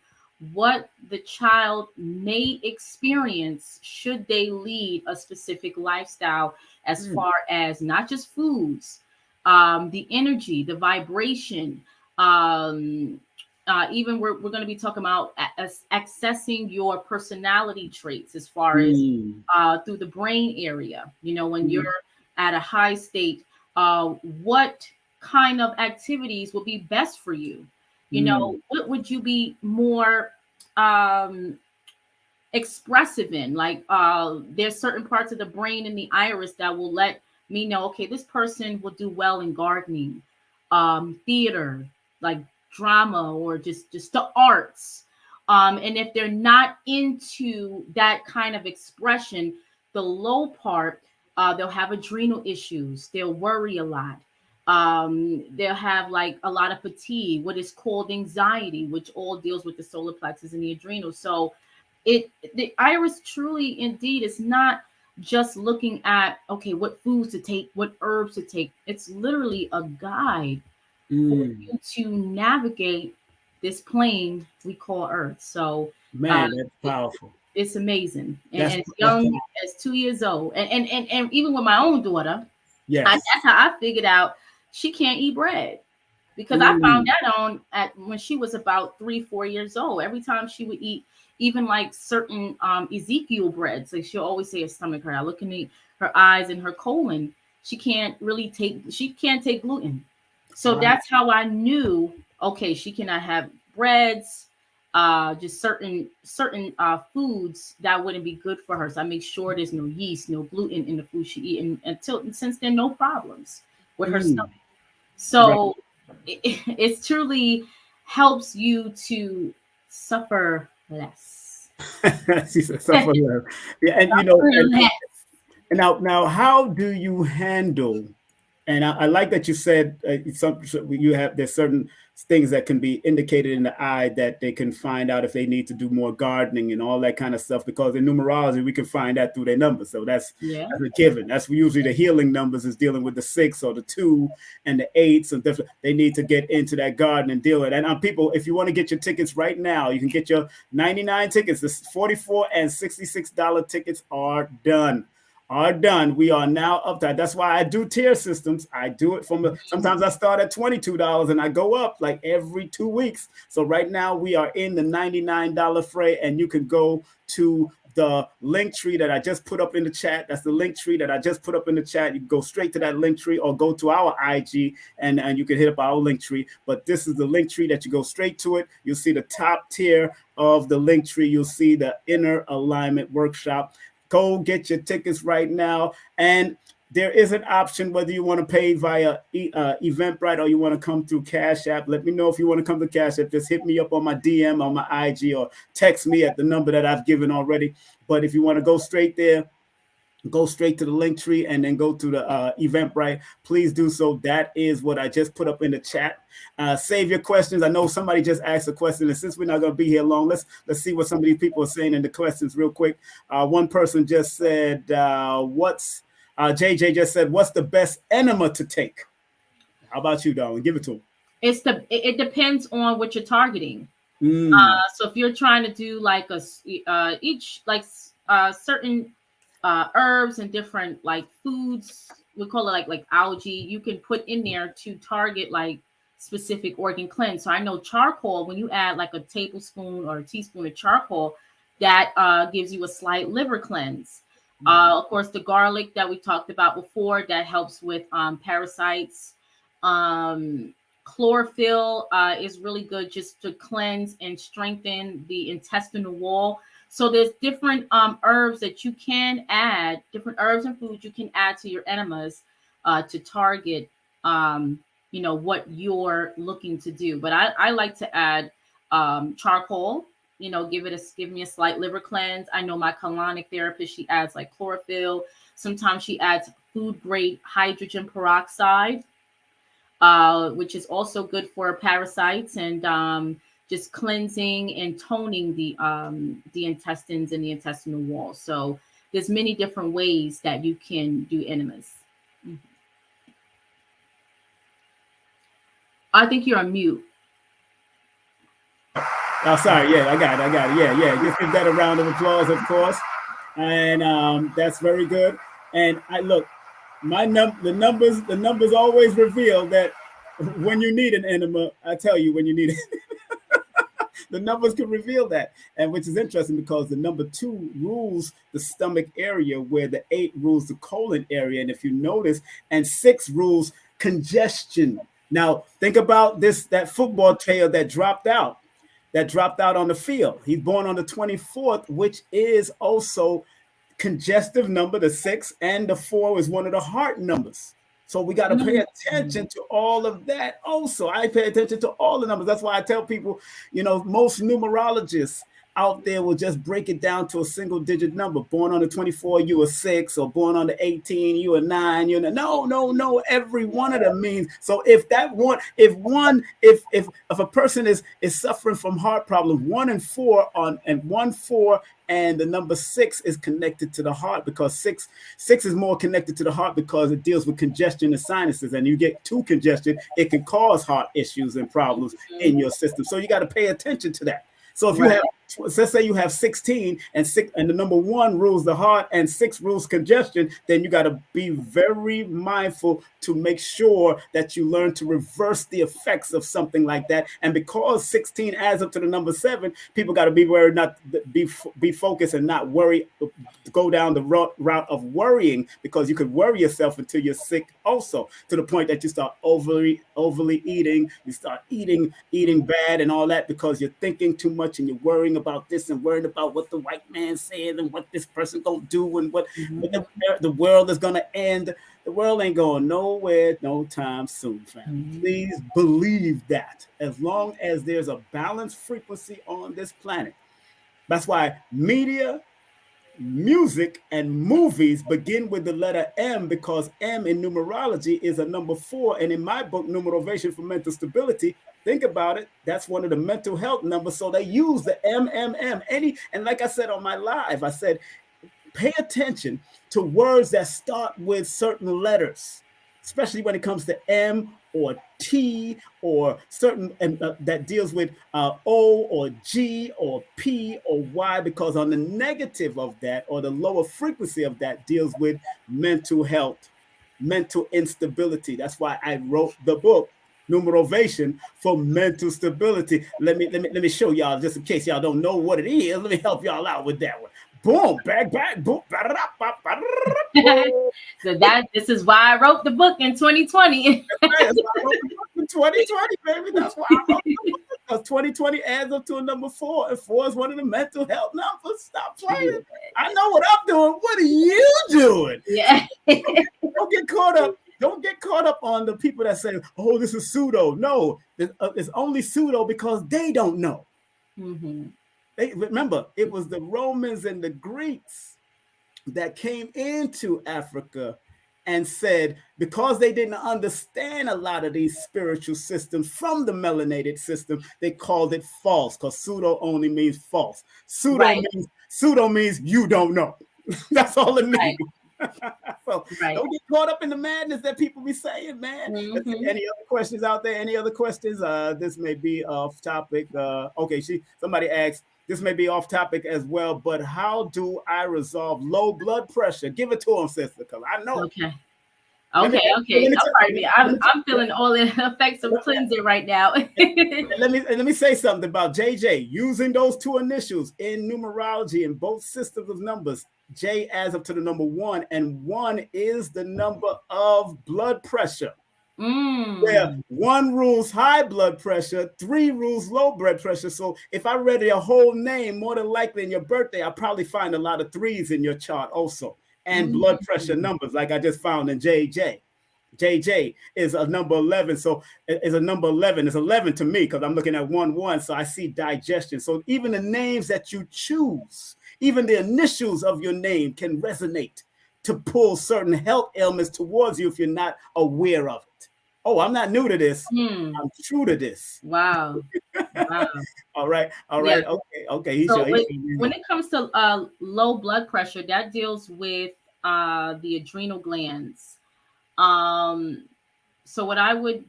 Speaker 4: what the child may experience should they lead a specific lifestyle, as far as not just foods, the energy, the vibration, even we're going to be talking about accessing your personality traits, as far as through the brain area. When you're at a high state, what kind of activities will be best for you? What would you be more expressive in? Like, there's certain parts of the brain in the iris that will let me know, okay, this person will do well in gardening, theater, like drama, or just the arts. And if they're not into that kind of expression, the low part, they'll have adrenal issues. They'll worry a lot. They'll have like a lot of fatigue, what is called anxiety, which all deals with the solar plexus and the adrenals. So the iris truly indeed is not just looking at, okay, what foods to take, what herbs to take. It's literally a guide for you to navigate this plane we call Earth. So
Speaker 1: Man, that's powerful.
Speaker 4: it's amazing. And,
Speaker 1: That's
Speaker 4: and as
Speaker 1: that's
Speaker 4: young as 2 years old. And even with my own daughter,
Speaker 1: yes.
Speaker 4: that's how I figured out she can't eat bread. Because I found that on at when she was about 3-4 years old. Every time she would eat, even like certain Ezekiel breads, like she'll always say her stomach hurt. I look in her eyes and her colon. She can't take gluten. So that's how I knew, okay, she cannot have breads, just certain foods that wouldn't be good for her. So I make sure there's no yeast, no gluten in the food she eat, and since then, no problems with her stomach. So it truly helps you to suffer less.
Speaker 1: She said suffer less. Yeah, and now how do you handle? And I like that you said there's certain things that can be indicated in the eye that they can find out if they need to do more gardening and all that kind of stuff, because in numerology we can find that through their numbers. So that's a given. That's usually the healing numbers is dealing with the 6 or the 2 and the 8s and different. They need to get into that garden and deal with it. And people, if you want to get your tickets right now, you can get your 99 tickets. The $44 and $66 tickets are done. We are now up to. That's why I do tier systems. I do it sometimes I start at $22 and I go up like every 2 weeks. So right now we are in the $99 fray, and you can go to the Linktree that I just put up in the chat. That's the Linktree that I just put up in the chat. You can go straight to that Linktree or go to our IG and you can hit up our Linktree. But this is the Linktree that you go straight to it. You'll see the top tier of the Linktree. You'll see the Inner Alignment Workshop. Go get your tickets right now. And there is an option whether you want to pay via Eventbrite or you want to come through Cash App. Let me know if you want to come to Cash App. Just hit me up on my DM, on my IG, or text me at the number that I've given already. But if you want to go straight there, go straight to the Linktree and then go to the Eventbrite. Please do so. That is what I just put up in the chat. Save your questions. I know somebody just asked a question, and since we're not going to be here long, let's see what some of these people are saying in the questions real quick. One person just said, JJ just said, what's the best enema to take? How about you, darling? Give it to him.
Speaker 4: It depends on what you're targeting. So if you're trying to do like certain herbs and different like foods, we call it like algae, you can put in there to target like specific organ cleanse. So I know charcoal, when you add like a tablespoon or a teaspoon of charcoal, that gives you a slight liver cleanse. Of course, the garlic that we talked about before, that helps with parasites. Chlorophyll is really good just to cleanse and strengthen the intestinal wall. So there's different herbs that you can add, different herbs and foods you can add to your enemas to target, what you're looking to do. But I like to add charcoal, give me a slight liver cleanse. I know my colonic therapist, she adds like chlorophyll. Sometimes she adds food grade hydrogen peroxide, which is also good for parasites and just cleansing and toning the intestines and the intestinal wall. So there's many different ways that you can do enemas. I think you're on mute.
Speaker 1: Oh, sorry. Yeah, I got it. Yeah. Just give that a round of applause, of course. And that's very good. And the numbers always reveal that when you need an enema, I tell you when you need it. The numbers can reveal that, and which is interesting because the number 2 rules the stomach area, where the 8 rules the colon area, and if you notice, and 6 rules congestion. Now think about that football player that dropped out on the field. He's born on the 24th, which is also
Speaker 2: congestive number, the 6, and the 4 is one of the heart numbers. So we got to pay attention to all of that. Also, I pay attention to all the numbers. That's why I tell people, most numerologists out there will just break it down to a single digit number. Born on the 24, you a 6, or born on the 18, you a 9. No. Every one of them means. So if a person is suffering from heart problems, 1 and 4 and the number 6 is connected to the heart, because six is more connected to the heart because it deals with congestion and sinuses. And you get too congested, it can cause heart issues and problems in your system. So you got to pay attention to that. So if you have, let's say you have 16 and the number 1 rules the heart and 6 rules congestion, then you got to be very mindful to make sure that you learn to reverse the effects of something like that. And because 16 adds up to the number 7, people got to be worried, not be focused and not worry, go down the route of worrying, because you could worry yourself until you're sick also, to the point that you start overly eating, you start eating bad and all that, because you're thinking too much and you're worrying about this and worrying about what the white man said and what this person gonna do and what the world is gonna end. The world ain't going nowhere no time soon, fam. Please believe that. As long as there's a balanced frequency on this planet. That's why media, music, and movies begin with the letter M, because M in numerology is a number 4. And in my book, Numerovation for Mental Stability, think about it, that's one of the mental health numbers. So they use the MMM. And like I said on my live, I said, pay attention to words that start with certain letters, especially when it comes to M or T or certain, and that deals with O or G or P or Y, because on the negative of that, or the lower frequency of that, deals with mental health, mental instability. That's why I wrote the book, Numerovation for Mental Stability. Let me show y'all, just in case y'all don't know what it is. Let me help y'all out with that one. Boom, back, boom.
Speaker 4: So this is why I wrote the book in 2020.
Speaker 2: That's why I wrote the book in 2020, baby. That's why I wrote the book. Because 2020 adds up to a number 4, and 4 is one of the mental health numbers. Stop playing. I know what I'm doing. What are you doing?
Speaker 4: Yeah.
Speaker 2: Don't get caught up. Don't get caught up on the people that say, "Oh, this is pseudo." No, it's only pseudo because they don't know. Remember, it was the Romans and the Greeks that came into Africa and said, because they didn't understand a lot of these spiritual systems from the melanated system, they called it false, because pseudo only means false. Pseudo means you don't know. That's all it means. So don't get caught up in the madness that people be saying, man. Any other questions out there? Any other questions? This may be off topic. Okay, somebody asked, this may be off topic as well, but how do I resolve low blood pressure? Give it to him, sister, because I know.
Speaker 4: Okay. I'm feeling all the effects of cleansing right now.
Speaker 2: let me say something about JJ. Using those 2 initials in numerology in both systems of numbers, J adds up to the number 1, and 1 is the number of blood pressure. Where 1 rules high blood pressure, 3 rules low blood pressure. So if I read your whole name, more than likely in your birthday, I'll probably find a lot of 3s in your chart also. And blood pressure numbers, like I just found in JJ. JJ is a number 11. So it's a number 11. It's 11 to me because I'm looking at 1-1. So I see digestion. So even the names that you choose, even the initials of your name can resonate to pull certain health ailments towards you if you're not aware of it. Oh, I'm not new to this. I'm true to this.
Speaker 4: Wow.
Speaker 2: All right.
Speaker 4: Yeah.
Speaker 2: Okay.
Speaker 4: When it comes to low blood pressure, that deals with the adrenal glands. So what I would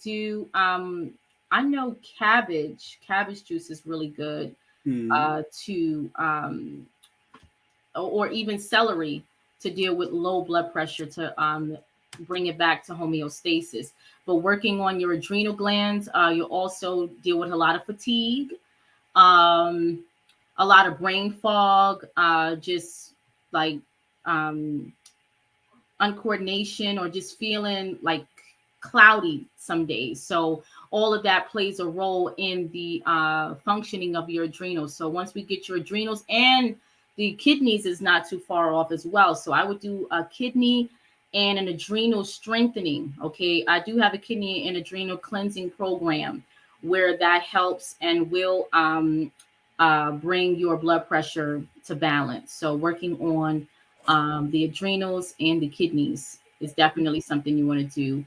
Speaker 4: do, I know cabbage juice is really good to or even celery to deal with low blood pressure, to bring it back to homeostasis. But working on your adrenal glands, you'll also deal with a lot of fatigue, a lot of brain fog, just like uncoordination, or just feeling like cloudy some days. So all of that plays a role in the functioning of your adrenals. So once we get your adrenals and the kidneys is not too far off as well. So I would do a kidney and an adrenal strengthening. Okay, I do have a kidney and adrenal cleansing program where that helps and will bring your blood pressure to balance. So working on the adrenals and the kidneys is definitely something you want to do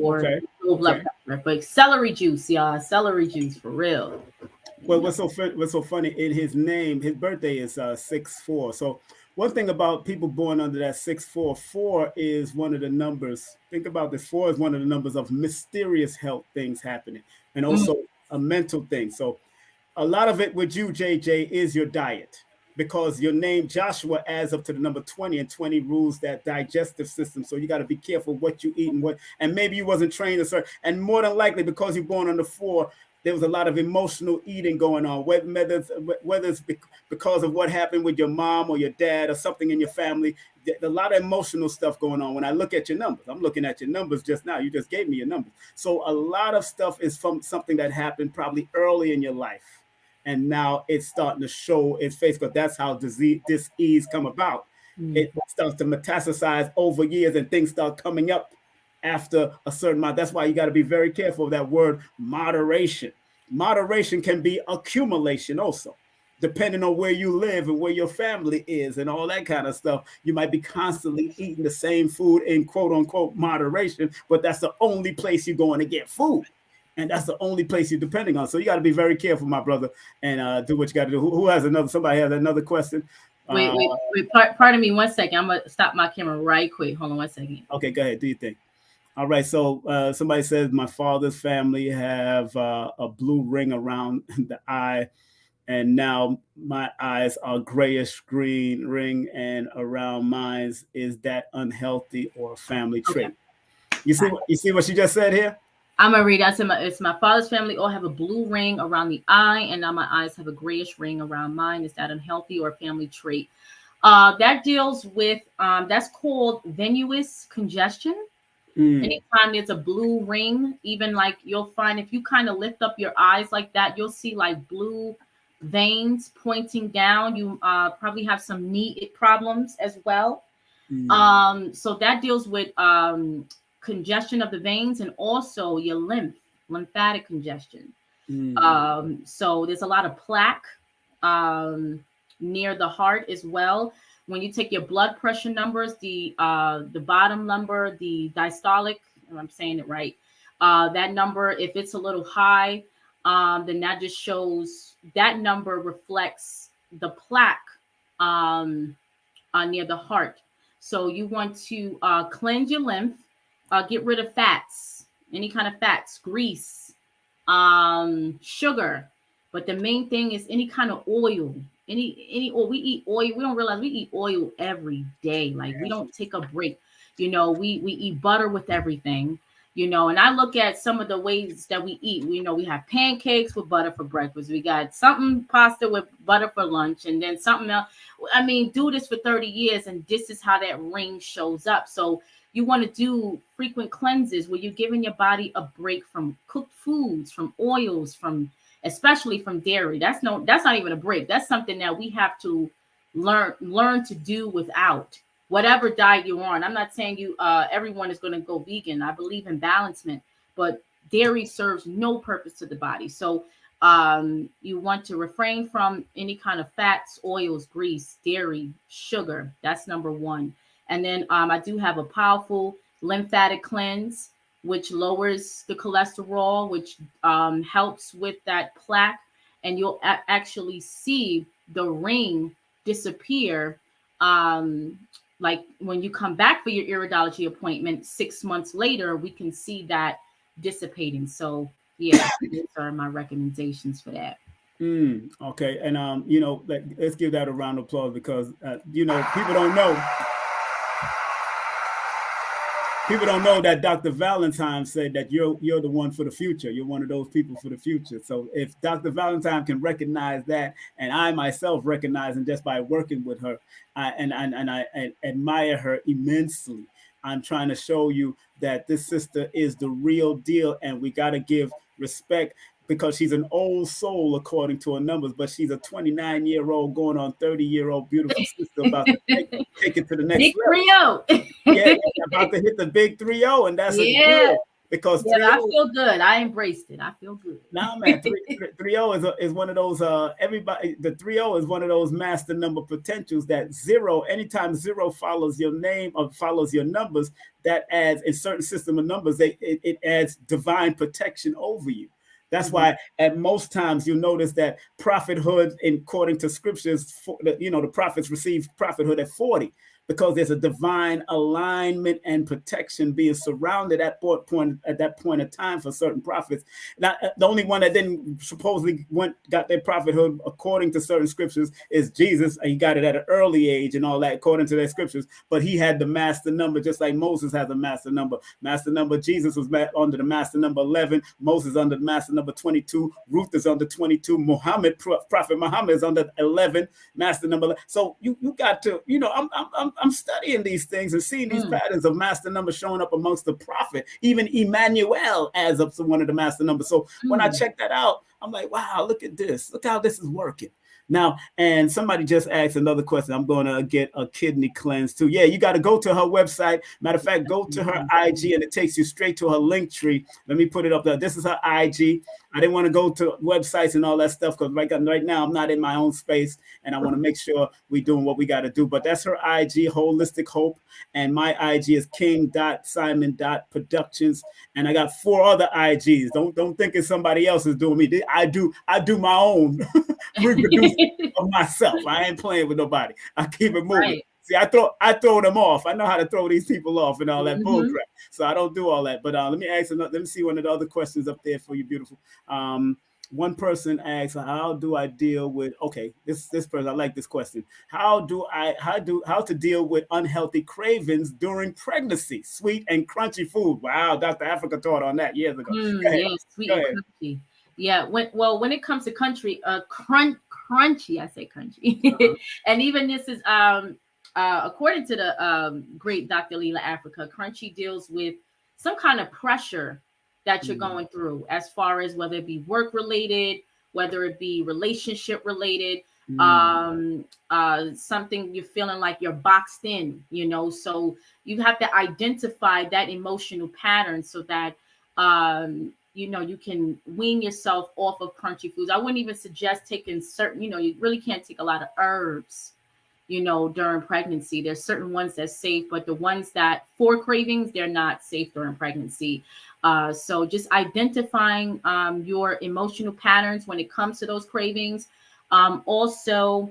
Speaker 4: for
Speaker 1: Okay.
Speaker 4: low blood
Speaker 1: Okay.
Speaker 4: pressure. But celery juice, y'all, celery juice for real.
Speaker 1: Well, what's so funny in his name? His birthday is 6/4. So one thing about people born under that 6/4, 4 is one of the numbers. Think about this: 4 is one of the numbers of mysterious health things happening, and
Speaker 4: Mm,
Speaker 1: also a mental thing. So a lot of it with you, JJ, is your diet because your name Joshua adds up to the number 20, and 20 rules that digestive system. So you got to be careful what you eat and what, and maybe you wasn't trained a certain, and more than likely because you're born on the 4, there was a lot of emotional eating going on, whether it's because of what happened with your mom or your dad or something in your family. A lot of emotional stuff going on. When I look at your numbers, I'm looking at your numbers just now. You just gave me your numbers. So a lot of stuff is from something that happened probably early in your life, and now it's starting to show its face because that's how disease come about.
Speaker 4: mm.
Speaker 1: It starts to metastasize over years, and things start coming up after a certain amount. That's why you got to be very careful of that word moderation. Moderation can be accumulation also. Depending on where you live and where your family is and all that kind of stuff, you might be constantly eating the same food in quote unquote moderation, but that's the only place you're going to get food. And that's the only place you're depending on. So you got to be very careful, my brother, and do what you got to do. Who has another? Somebody has another question.
Speaker 4: Wait. Pardon me 1 second. I'm gonna stop my camera right quick. Hold on 1 second.
Speaker 1: Okay, go ahead. Do you think? All right. So somebody says my father's family have a blue ring around the eye, and now my eyes are grayish green ring and around mine. Is that unhealthy or a family
Speaker 4: Okay.
Speaker 1: trait? You see what she just said here?
Speaker 4: I'm gonna read that. It's my father's family all have a blue ring around the eye, and now my eyes have a grayish ring around mine. Is that unhealthy or a family trait? That deals with that's called venous congestion. Anytime there's a blue ring, even like you'll find if you kind of lift up your eyes like that, you'll see like blue veins pointing down. You probably have some knee problems as well. So that deals with congestion of the veins and also your lymphatic congestion. So there's a lot of plaque near the heart as well. When you take your blood pressure numbers, the bottom number, the diastolic, and I'm saying it right, that number, if it's a little high, then that just shows that number reflects the plaque near the heart. So you want to cleanse your lymph, get rid of fats, any kind of fats, grease, sugar. But the main thing is any kind of oil. Any oil. We eat oil. We don't realize we eat oil every day. Like we don't take a break. We eat butter with everything. And I look at some of the ways that we eat. We have pancakes with butter for breakfast. We got something pasta with butter for lunch, and then something else. I mean, do this for 30 years, and this is how that ring shows up. So you want to do frequent cleanses where you're giving your body a break from cooked foods, from oils, especially from dairy. That's not even a break. That's something that we have to learn to do without. Whatever diet you're on. I'm not saying everyone is going to go vegan. I believe in balancement, but dairy serves no purpose to the body. So you want to refrain from any kind of fats, oils, grease, dairy, sugar. That's number one. And then I do have a powerful lymphatic cleanse, which lowers the cholesterol, which helps with that plaque. And you'll actually see the ring disappear. Like when you come back for your iridology appointment 6 months later, we can see that dissipating. So yeah, these are my recommendations for that.
Speaker 1: Okay, and let's give that a round of applause because people don't know. People don't know that Dr. Valentine said that you're the one for the future. You're one of those people for the future. So if Dr. Valentine can recognize that, and I myself recognize, and just by working with her, I admire her immensely. I'm trying to show you that this sister is the real deal, and we got to give respect. because she's an old soul according to her numbers, but she's a 29-year-old going on 30-year-old beautiful sister about to take it to the next
Speaker 4: Big
Speaker 1: level.
Speaker 4: 3-0.
Speaker 1: Yeah, about to hit the big 3-0, and that's a
Speaker 4: Yeah.
Speaker 1: good, because
Speaker 4: Yeah,
Speaker 1: 3-0.
Speaker 4: I feel good. I embraced it. I feel good.
Speaker 1: Nah, man, 3-0 is one of those, everybody, the 3-0 is one of those master number potentials that zero, anytime zero follows your name or follows your numbers, that adds, in certain system of numbers, it adds divine protection over you. That's why at most times you notice that prophethood, according to scriptures, the prophets received prophethood at 40, because there's a divine alignment and protection being surrounded at that point of time for certain prophets. Now, the only one that didn't supposedly got their prophethood according to certain scriptures is Jesus. He got it at an early age and all that according to their scriptures, but he had the master number, just like Moses has a master number. Master number, Jesus was under the master number 11, Moses under the master number 22, Ruth is under 22, Muhammad, Prophet Muhammad is under 11, master number 11. So you got to, I'm studying these things and seeing these patterns of master numbers showing up amongst the prophet. Even Emmanuel adds up to one of the master numbers. So when I check that out, I'm like, wow, look at this. Look how this is working. Now, and somebody just asked another question. I'm going to get a kidney cleanse too. Yeah, you got to go to her website. Matter of fact, go to her IG and it takes you straight to her Linktree. Let me put it up there. This is her IG. I didn't want to go to websites and all that stuff because right now I'm not in my own space and I want to make sure we're doing what we got to do. But that's her IG, Holistic Hope. And my IG is king.simon.productions. And I got 4 other IGs. Don't think it's somebody else is doing me. I do my own reproducing of myself. I ain't playing with nobody. I keep it moving. Right. See, I throw them off. I know how to throw these people off and all that bull crap. So I don't do all that. But let me see one of the other questions up there for you, beautiful. One person asks, how do I deal with, this person, I like this question. How to deal with unhealthy cravings during pregnancy, sweet and crunchy food? Wow, Dr. Africa taught on that years ago.
Speaker 4: Yes, sweet and crunchy. Yeah, when it comes to crunchy, I say crunchy. And even this is according to the great Dr. Leela Africa, crunchy deals with some kind of pressure that you're going through, as far as whether it be work related, whether it be relationship related, something you're feeling like you're boxed in, so you have to identify that emotional pattern so that you can wean yourself off of crunchy foods. I wouldn't even suggest taking certain, you really can't take a lot of herbs, during pregnancy. There's certain ones that's safe, but the ones that for cravings, they're not safe during pregnancy. So just identifying your emotional patterns when it comes to those cravings. Also,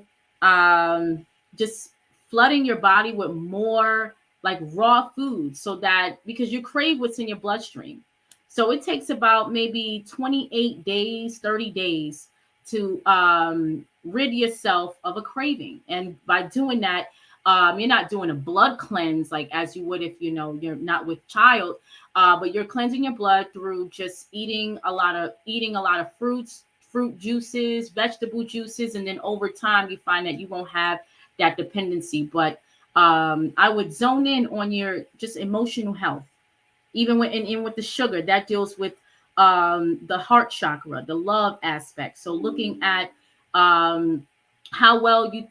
Speaker 4: just flooding your body with more like raw food, so that, because you crave what's in your bloodstream. So it takes about maybe 28 days, 30 days to rid yourself of a craving. And by doing that, you're not doing a blood cleanse like as you would if you're not with child, but you're cleansing your blood through just eating a lot of fruits, fruit juices, vegetable juices, and then over time you find that you won't have that dependency. But I would zone in on your just emotional health, even with the sugar that deals with the heart chakra, the love aspect. So looking at how well you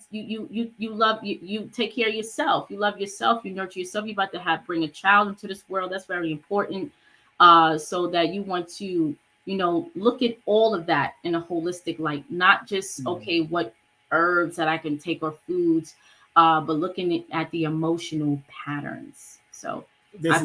Speaker 4: love, you take care of yourself, you love yourself, you nurture yourself. You're about to bring a child into this world. That's very important. So that you want to look at all of that in a holistic light, not just what herbs that I can take or foods, but looking at the emotional patterns. So
Speaker 1: that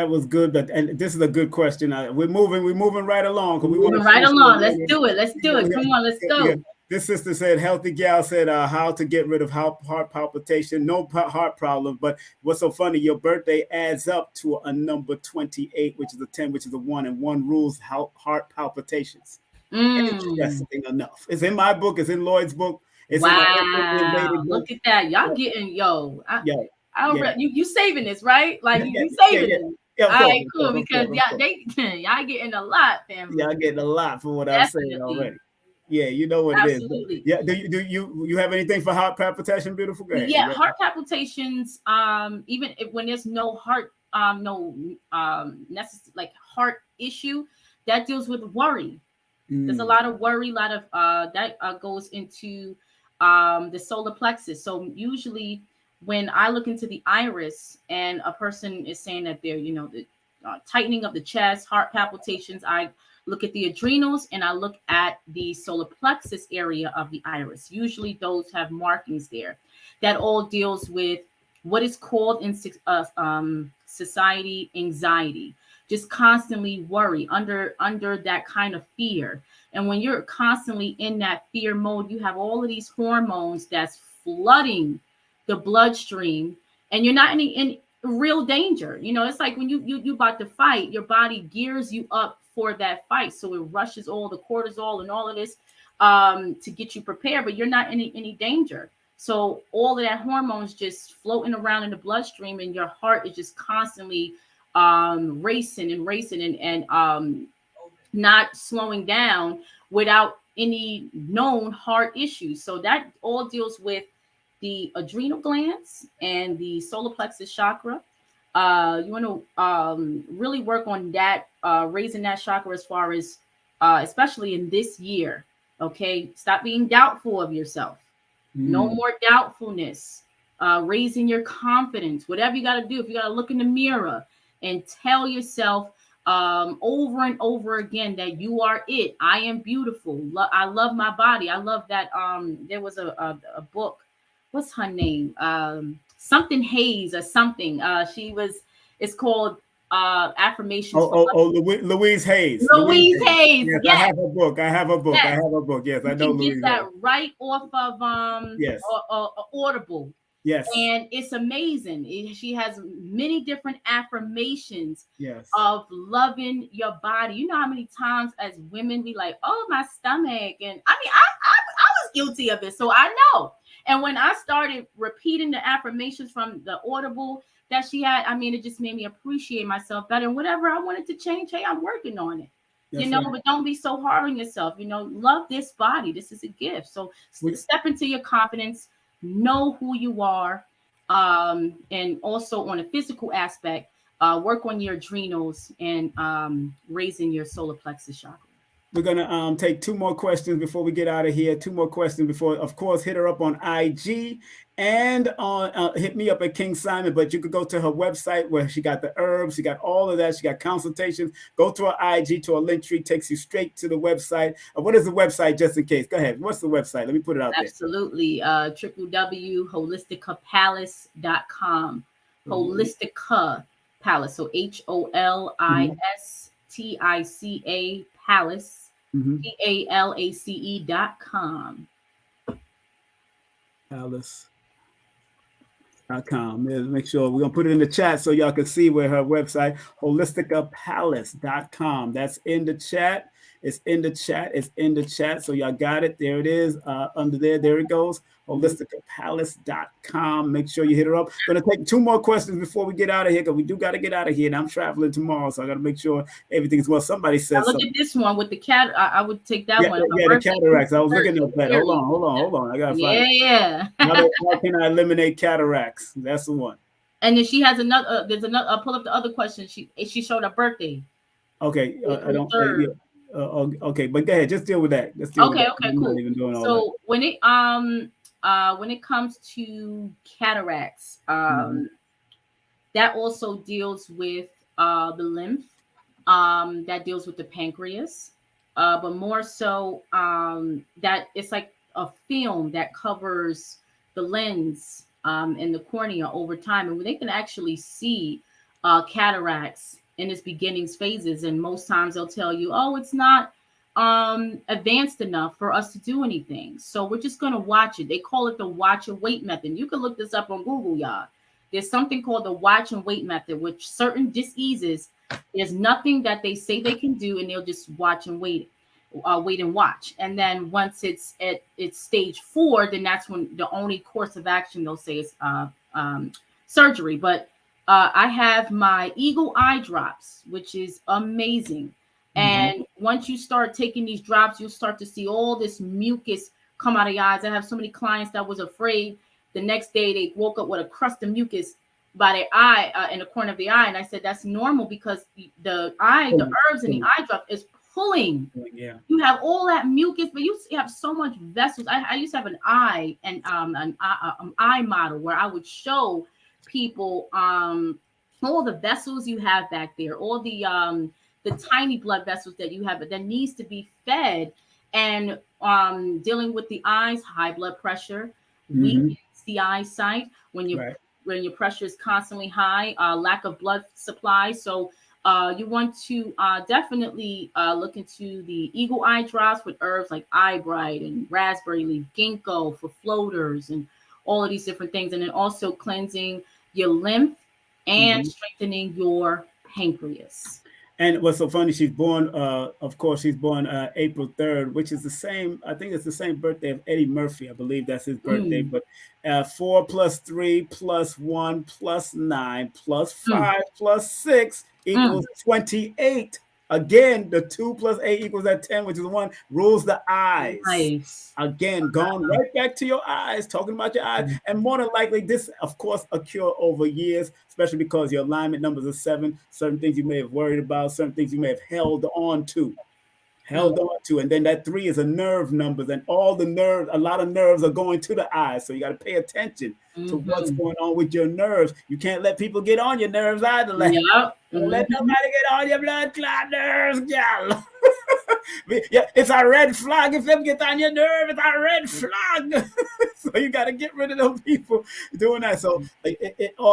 Speaker 1: was good, and this is a good question. We're moving right along.
Speaker 4: Let's do it. Come on, let's go.
Speaker 1: Yeah. This sister said, healthy gal said, how to get rid of heart palpitation, no heart problem. But what's so funny, your birthday adds up to a number 28, which is a 10, which is a 1, and 1 rules heart palpitations. Interesting enough. It's in my book. It's in Lloyd's book. It's
Speaker 4: wow. Look at that. Y'all getting, you saving this, right? Like you saving it. Yeah, all right, cool. Because y'all getting a lot, family.
Speaker 1: Y'all getting a lot for what I'm saying already. Yeah, you know what
Speaker 4: Absolutely.
Speaker 1: It is. Yeah, do you have anything for heart palpitation, beautiful girl?
Speaker 4: Yeah, heart palpitations. Even when there's no heart, like heart issue, that deals with worry. There's a lot of worry, a lot of that goes into the solar plexus. So usually when I look into the iris and a person is saying that they're, the tightening of the chest, heart palpitations, I look at the adrenals and I look at the solar plexus area of the iris. Usually those have markings there. That all deals with what is called in society anxiety. Just constantly worry under that kind of fear. And when you're constantly in that fear mode, you have all of these hormones that's flooding the bloodstream, and you're not in real danger. It's like when you about to fight, your body gears you up for that fight, so it rushes all the cortisol and all of this to get you prepared, but you're not in any danger. So all of that hormones just floating around in the bloodstream, and your heart is just constantly racing and not slowing down without any known heart issues. So that all deals with the adrenal glands and the solar plexus chakra. You want to really work on that, raising that chakra as far as, especially in this year. Okay, stop being doubtful of yourself. No more doubtfulness. Raising your confidence. Whatever you got to do, if you got to look in the mirror and tell yourself over and over again that you are it. I am beautiful. I love my body. I love that. There was a book. What's her name? Something Hayes or something. It's called Affirmations.
Speaker 1: Louise Hayes.
Speaker 4: Louise Hayes.
Speaker 1: Yes,
Speaker 4: yes.
Speaker 1: I have a book. Yes, I know
Speaker 4: You can
Speaker 1: Louise
Speaker 4: get that
Speaker 1: Hayes.
Speaker 4: right off of
Speaker 1: Yes.
Speaker 4: Audible.
Speaker 1: Yes.
Speaker 4: And it's amazing. She has many different affirmations of loving your body. You know how many times as women we like, oh, my stomach. And I mean, I was guilty of it. So I know. And when I started repeating the affirmations from the Audible that she had, I mean, it just made me appreciate myself better. And whatever I wanted to change, hey, I'm working on it. That's right. But don't be so hard on yourself. Love this body. This is a gift. So step into your confidence. Know who you are, and also on a physical aspect, work on your adrenals and raising your solar plexus chakra.
Speaker 1: We're going to take two more questions before we get out of here. Two more questions before, of course, hit her up on IG and on hit me up at King Simon. But you could go to her website where she got the herbs. She got all of that. She got consultations. Go to her IG, to her Linktree, takes you straight to the website. What is the website, just in case? Go ahead. What's the website? Let me put it out there.
Speaker 4: Absolutely. www.holistica.com. Holistica Palace. So HOLISTICA Palace. PALACE.com.
Speaker 1: Palace.com. Make sure we're gonna put it in the chat so y'all can see where her website, holisticapalace.com. That's in the chat. It's in the chat. So y'all got it. There it is. Under there. There it goes. holisticapalace.com. Make sure you hit her up. Gonna take two more questions before we get out of here, because we do got to get out of here, and I'm traveling tomorrow, so I got to make sure everything's well. Somebody says
Speaker 4: look at this one with the cat. I would take that one.
Speaker 1: Yeah, the cataracts. I was looking at that. Hold on. I gotta find
Speaker 4: it.
Speaker 1: How can I eliminate cataracts? That's the one.
Speaker 4: And then she has another. There's another. Pull up the other question. She showed her birthday.
Speaker 1: Okay, I don't. Okay, but go ahead. Just deal with that.
Speaker 4: Okay, cool. So when it comes to cataracts, that also deals with the lymph. That deals with the pancreas, but more so that it's like a film that covers the lens and the cornea over time, and they can actually see cataracts in its beginnings phases. And most times they'll tell you, oh, it's not advanced enough for us to do anything. So we're just going to watch it. They call it the watch and wait method. You can look this up on Google, y'all. There's something called the watch and wait method, which certain diseases, there's nothing that they say they can do, and they'll just watch and wait and watch. And then once it's at stage 4, then that's when the only course of action they'll say is surgery. But I have my Eagle Eye drops, which is amazing. And once you start taking these drops, you'll start to see all this mucus come out of your eyes. I have so many clients that was afraid. The next day they woke up with a crust of mucus by their eye, in the corner of the eye, and I said that's normal because the herbs in the eye drop is pulling.
Speaker 1: Yeah.
Speaker 4: You have all that mucus, but you have so much vessels. I used to have an eye and an eye model where I would show people all the vessels you have back there, all the tiny blood vessels that you have, but that needs to be fed, and dealing with the eyes, high blood pressure, weakens the eyesight when your pressure is constantly high, lack of blood supply. So you want to definitely look into the eagle eye drops with herbs like eyebright and raspberry leaf, ginkgo for floaters, and all of these different things. And then also cleansing your lymph and strengthening your pancreas.
Speaker 1: And what's so funny, she's born, of course, she's born April 3rd, which is the same, I think it's the same birthday of Eddie Murphy. I believe that's his birthday. But 4 plus 3 plus 1 plus 9 plus 5 plus 6 equals 28. Again, the 2 plus 8 equals that 10, which is 1, rules the eyes.
Speaker 4: Nice.
Speaker 1: Again, going right back to your eyes, talking about your eyes. And more than likely, this, of course, occur over years, especially because your alignment numbers are 7. Certain things you may have worried about, certain things you may have held on to. And then that 3 is a nerve number, and all the nerves, a lot of nerves are going to the eyes. So you got to pay attention to what's going on with your nerves. You can't let people get on your nerves either. Like, don't let nobody get on your blood clot nerves, gal. Yeah, it's a red flag if them get on your nerve. It's a red flag. So you got to get rid of those people doing that. So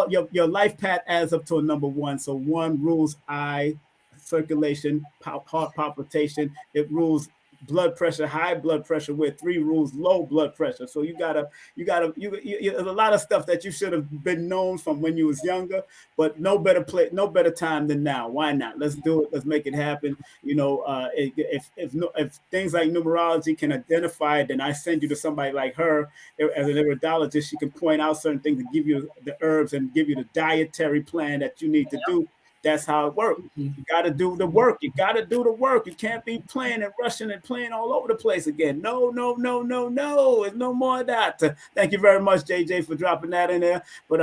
Speaker 1: your life path adds up to a number 1. So 1 rules eye circulation, heart palpitation. It rules blood pressure, high blood pressure, where 3 rules low blood pressure. So you gotta there's a lot of stuff that you should have been known from when you was younger, but no better time than now. Why not? Let's do it. Let's make it happen. You know, if things like numerology can identify it, then I send you to somebody like her as an iridologist. She can point out certain things and give you the herbs and give you the dietary plan that you need to do. That's how it works. You got to do the work. You got to do the work. You can't be playing and rushing and playing all over the place again. No. There's no more of that. Thank you very much, JJ, for dropping that in there. But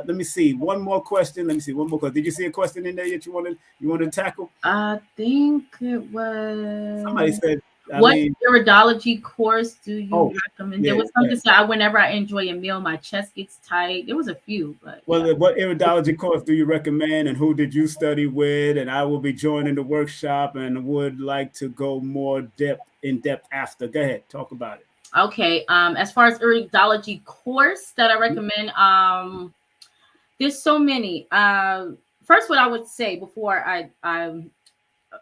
Speaker 1: let me see. One more question. Did you see a question in there that you wanted to tackle?
Speaker 4: I think it was.
Speaker 1: Somebody said,
Speaker 4: what iridology course do you recommend? There was something that whenever I enjoy a meal, my chest gets tight. There was a few, but
Speaker 1: what iridology course do you recommend, and who did you study with? And I will be joining the workshop and would like to go more in depth after. Go ahead, talk about it.
Speaker 4: Okay. As far as iridology course that I recommend, there's so many. First, what I would say before I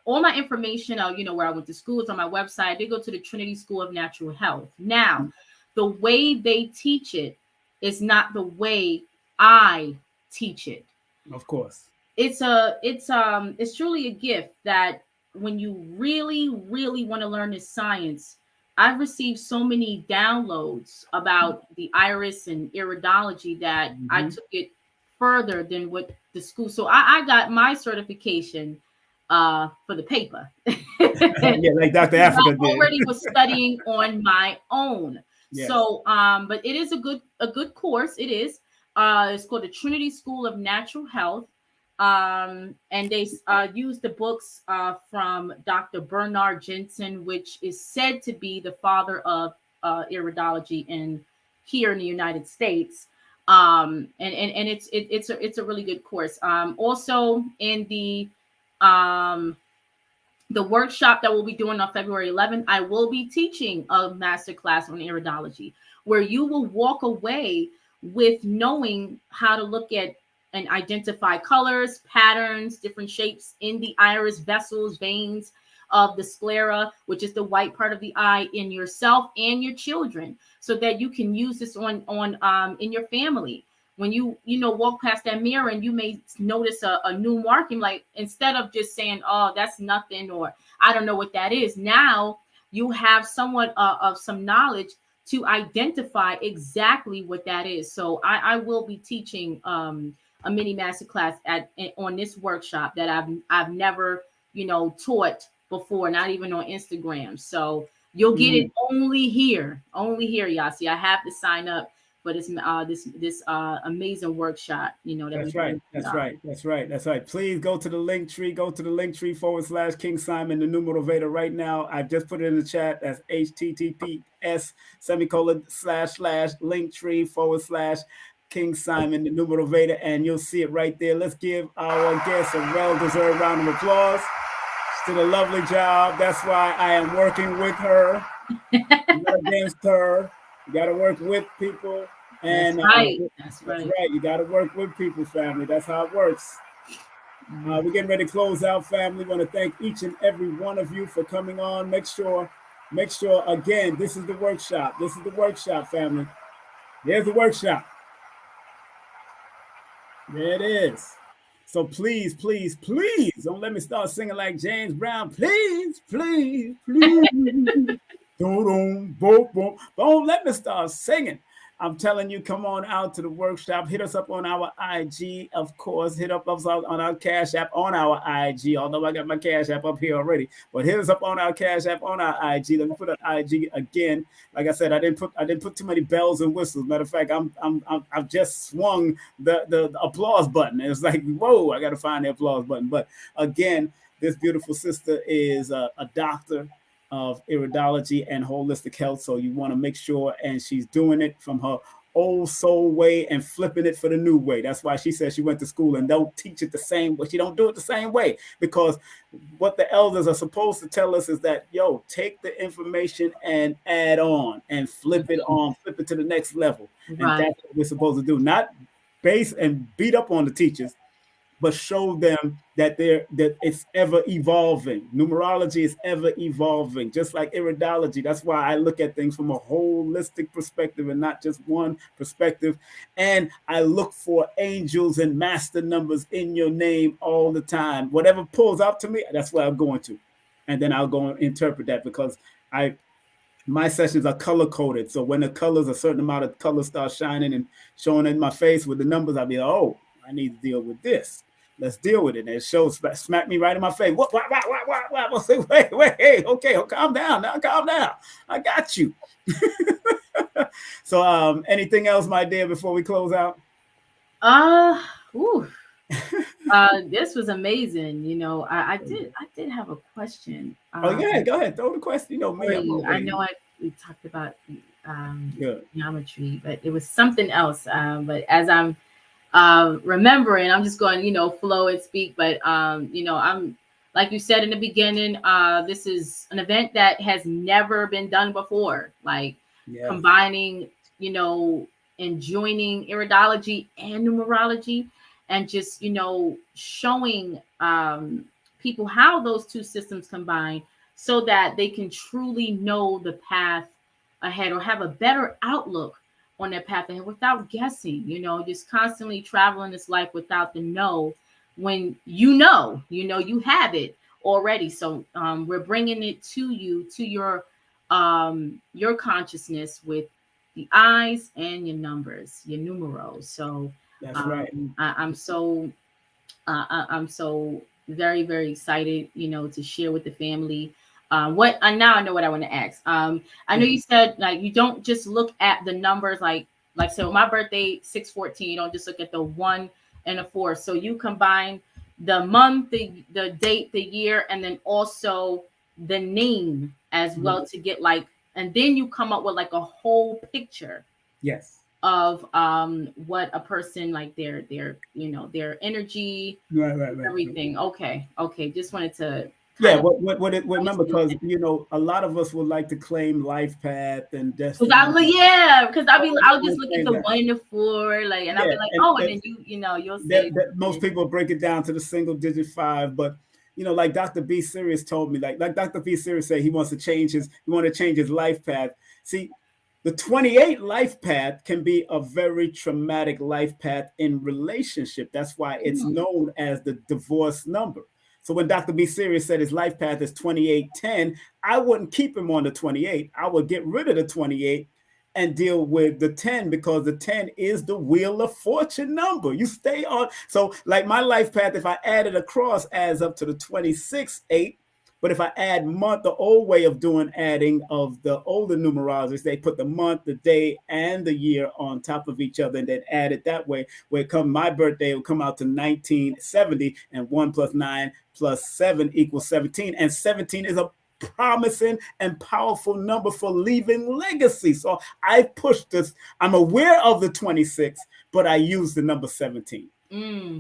Speaker 4: all my information, where I went to school is on my website. I did go to the Trinity School of Natural Health. Now, the way they teach it is not the way I teach it.
Speaker 1: Of course.
Speaker 4: It's truly a gift that when you really, really want to learn this science, I've received so many downloads about the iris and iridology that I took it further than what the school. So I got my certification for the paper.
Speaker 1: Yeah, like Dr. Africa did.
Speaker 4: I already was studying on my own.
Speaker 1: Yes.
Speaker 4: So but it is a good course. It is. It's called the Trinity School of Natural Health. And they use the books from Dr. Bernard Jensen, which is said to be the father of iridology here in the United States. And it's a really good course. Also in the workshop that we'll be doing on February 11th, I will be teaching a masterclass on iridology, where you will walk away with knowing how to look at and identify colors, patterns, different shapes in the iris, vessels, veins of the sclera, which is the white part of the eye, in yourself and your children, so that you can use this on in your family. When you walk past that mirror and you may notice a new marking, like instead of just saying, oh, that's nothing, or I don't know what that is. Now you have somewhat of some knowledge to identify exactly what that is. So I will be teaching a mini masterclass on this workshop that I've never, taught before, not even on Instagram. So you'll get it only here, y'all. See, I have to sign up for this this amazing workshop, you know, that we're
Speaker 1: That's
Speaker 4: doing.
Speaker 1: right. That's right. That's right. That's right. Please go to the link tree. Go to the link tree / King Simon the Numerovator right now. I've just put it in the chat. That's https / link tree / King Simon the Numerovator, and you'll see it right there. Let's give our guest a well-deserved round of applause. She did a lovely job. That's why I am working with her, not against her. You got to work with people. And
Speaker 4: That's right. That's
Speaker 1: that's
Speaker 4: right.
Speaker 1: right. You got to work with people, family. That's how it works. We're getting ready to close out, family. Want to thank each and every one of you for coming on. Make sure, again, this is the workshop. This is the workshop, family. There's the workshop. There it is. So please, please, please don't let me start singing like James Brown. Please, please, please. Don't let me start singing. I'm telling you, come on out to the workshop. Hit us up on our IG, of course. Hit us up on our Cash App on our IG, although I got my Cash App up here already. But hit us up on our Cash App on our IG. Let me put an IG again. Like I said, I didn't put too many bells and whistles. Matter of fact, I've just swung the applause button. It's like, whoa, I got to find the applause button. But again, this beautiful sister is a doctor of iridology and holistic health. So you want to make sure, and she's doing it from her old soul way and flipping it for the new way. That's why she says she went to school and don't teach it the same way. She don't do it the same way, because what the elders are supposed to tell us is that, yo, take the information and add on and flip it to the next level. And that's what we're supposed to do. Not base and beat up on the teachers, but show them that it's ever evolving. Numerology is ever evolving, just like iridology. That's why I look at things from a holistic perspective and not just one perspective. And I look for angels and master numbers in your name all the time. Whatever pulls out to me, that's where I'm going to. And then I'll go and interpret that, because my sessions are color coded. So when the colors, a certain amount of colors start shining and showing in my face with the numbers, I'll be like, oh, I need to deal with this. Let's deal with it. And it shows, smack me right in my face. What? Wait, hey, okay, calm down now, calm down. I got you. So, anything else, my dear, before we close out?
Speaker 4: This was amazing. You know, I did have a question.
Speaker 1: Yeah, go ahead, throw the question. You know me.
Speaker 4: I know we talked about geometry, but it was something else. But as I'm remembering, I'm just going, flow and speak. But I'm, like you said in the beginning, this is an event that has never been done before. Like combining, and joining iridology and numerology, and just showing people how those two systems combine, so that they can truly know the path ahead, or have a better outlook on their path ahead without guessing, just constantly traveling this life without the know, when you have it already. So we're bringing it to you, to your consciousness, with the eyes and your numbers, your numeros. So
Speaker 1: that's right.
Speaker 4: I'm so very, very excited, to share with the family. Now I know what I want to ask. I know you said, like, you don't just look at the numbers, like so my birthday 6/14. You don't just look at the 1 and a 4. So you combine the month, the date, the year, and then also the name as well, to get and then you come up with like a whole picture.
Speaker 1: Yes.
Speaker 4: Of what a person, like their energy, everything. Right. Okay. Just wanted to.
Speaker 1: Remember, because a lot of us would like to claim life path and destiny.
Speaker 4: Because I'll just look at the 1 and the 4, and I'll be like, and then you'll say
Speaker 1: most people break it down to the single digit 5, but like Dr. B. Sirius told me, like Dr. B. Sirius said, he wants to change his life path. See, the 28 life path can be a very traumatic life path in relationship. That's why it's known as the divorce number. So when Dr. B. Sirius said his life path is 2810, I wouldn't keep him on the 28. I would get rid of the 28 and deal with the 10, because the 10 is the wheel of fortune number. You stay on. So like my life path, if I added across, adds up to the 26/8. But if I add month, the old way of doing adding of the older numerologists, they put the month, the day, and the year on top of each other and then add it that way. Where it come my birthday, it will come out to 1970, and 1 plus 9 plus 7 equals 17. And 17 is a promising and powerful number for leaving legacy. So I pushed this. I'm aware of the 26, but I use the number 17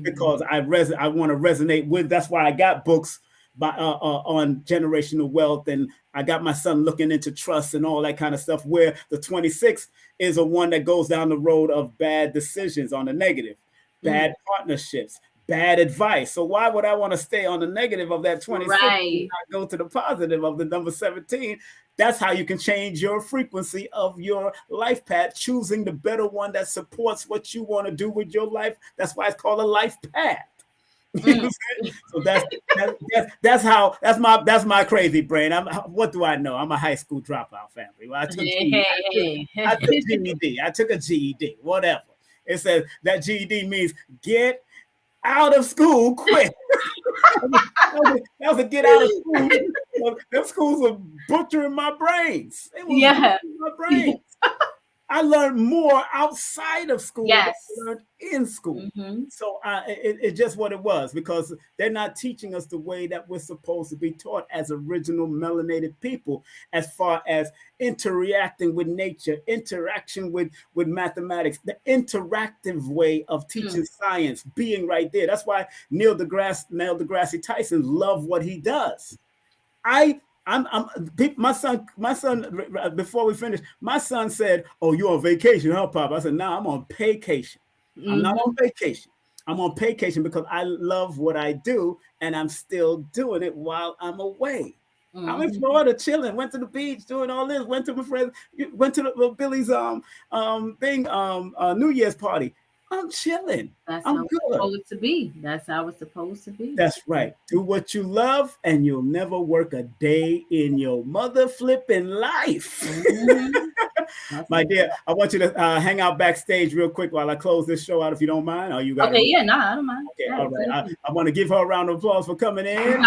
Speaker 1: because I want to resonate with. That's why I got books by on generational wealth, and I got my son looking into trust and all that kind of stuff, where the 26 is a one that goes down the road of bad decisions on the negative, bad partnerships, bad advice. So why would I want to stay on the negative of that 26 and not go to the positive of the number 17? That's how you can change your frequency of your life path, choosing the better one that supports what you want to do with your life. That's why it's called a life path. So that's my crazy brain. What do I know? I'm a high school dropout family. Well, I took GED. I took a GED. Whatever. It says that GED means get out of school quick. That was a get out of school. Them schools were butchering my brains. My brains. I learned more outside of school than I learned in school. So it's just what it was, because they're not teaching us the way that we're supposed to be taught as original melanated people, as far as interacting with nature, interaction with mathematics, the interactive way of teaching science, being right there. That's why Neil deGrasse Tyson loved what he does. My son, before we finish, my son said, "Oh, you on vacation, huh, Pop?" I said, "No, I'm on paycation. I'm not on vacation. I'm on paycation because I love what I do, and I'm still doing it while I'm away. I'm in Florida chilling, went to the beach, doing all this, went to my friends, went to the Billy's New Year's party. I'm chilling.
Speaker 4: That's
Speaker 1: I'm
Speaker 4: how
Speaker 1: good.
Speaker 4: it's supposed to be. That's how it's supposed to be.
Speaker 1: That's right. Do what you love, and you'll never work a day in your mother flipping life." My dear, I want you to hang out backstage real quick while I close this show out, if you don't mind. Or you got
Speaker 4: okay? Yeah, no, I don't mind.
Speaker 1: Okay,
Speaker 4: Yeah,
Speaker 1: all right. I want to give her a round of applause for coming in.
Speaker 4: Thank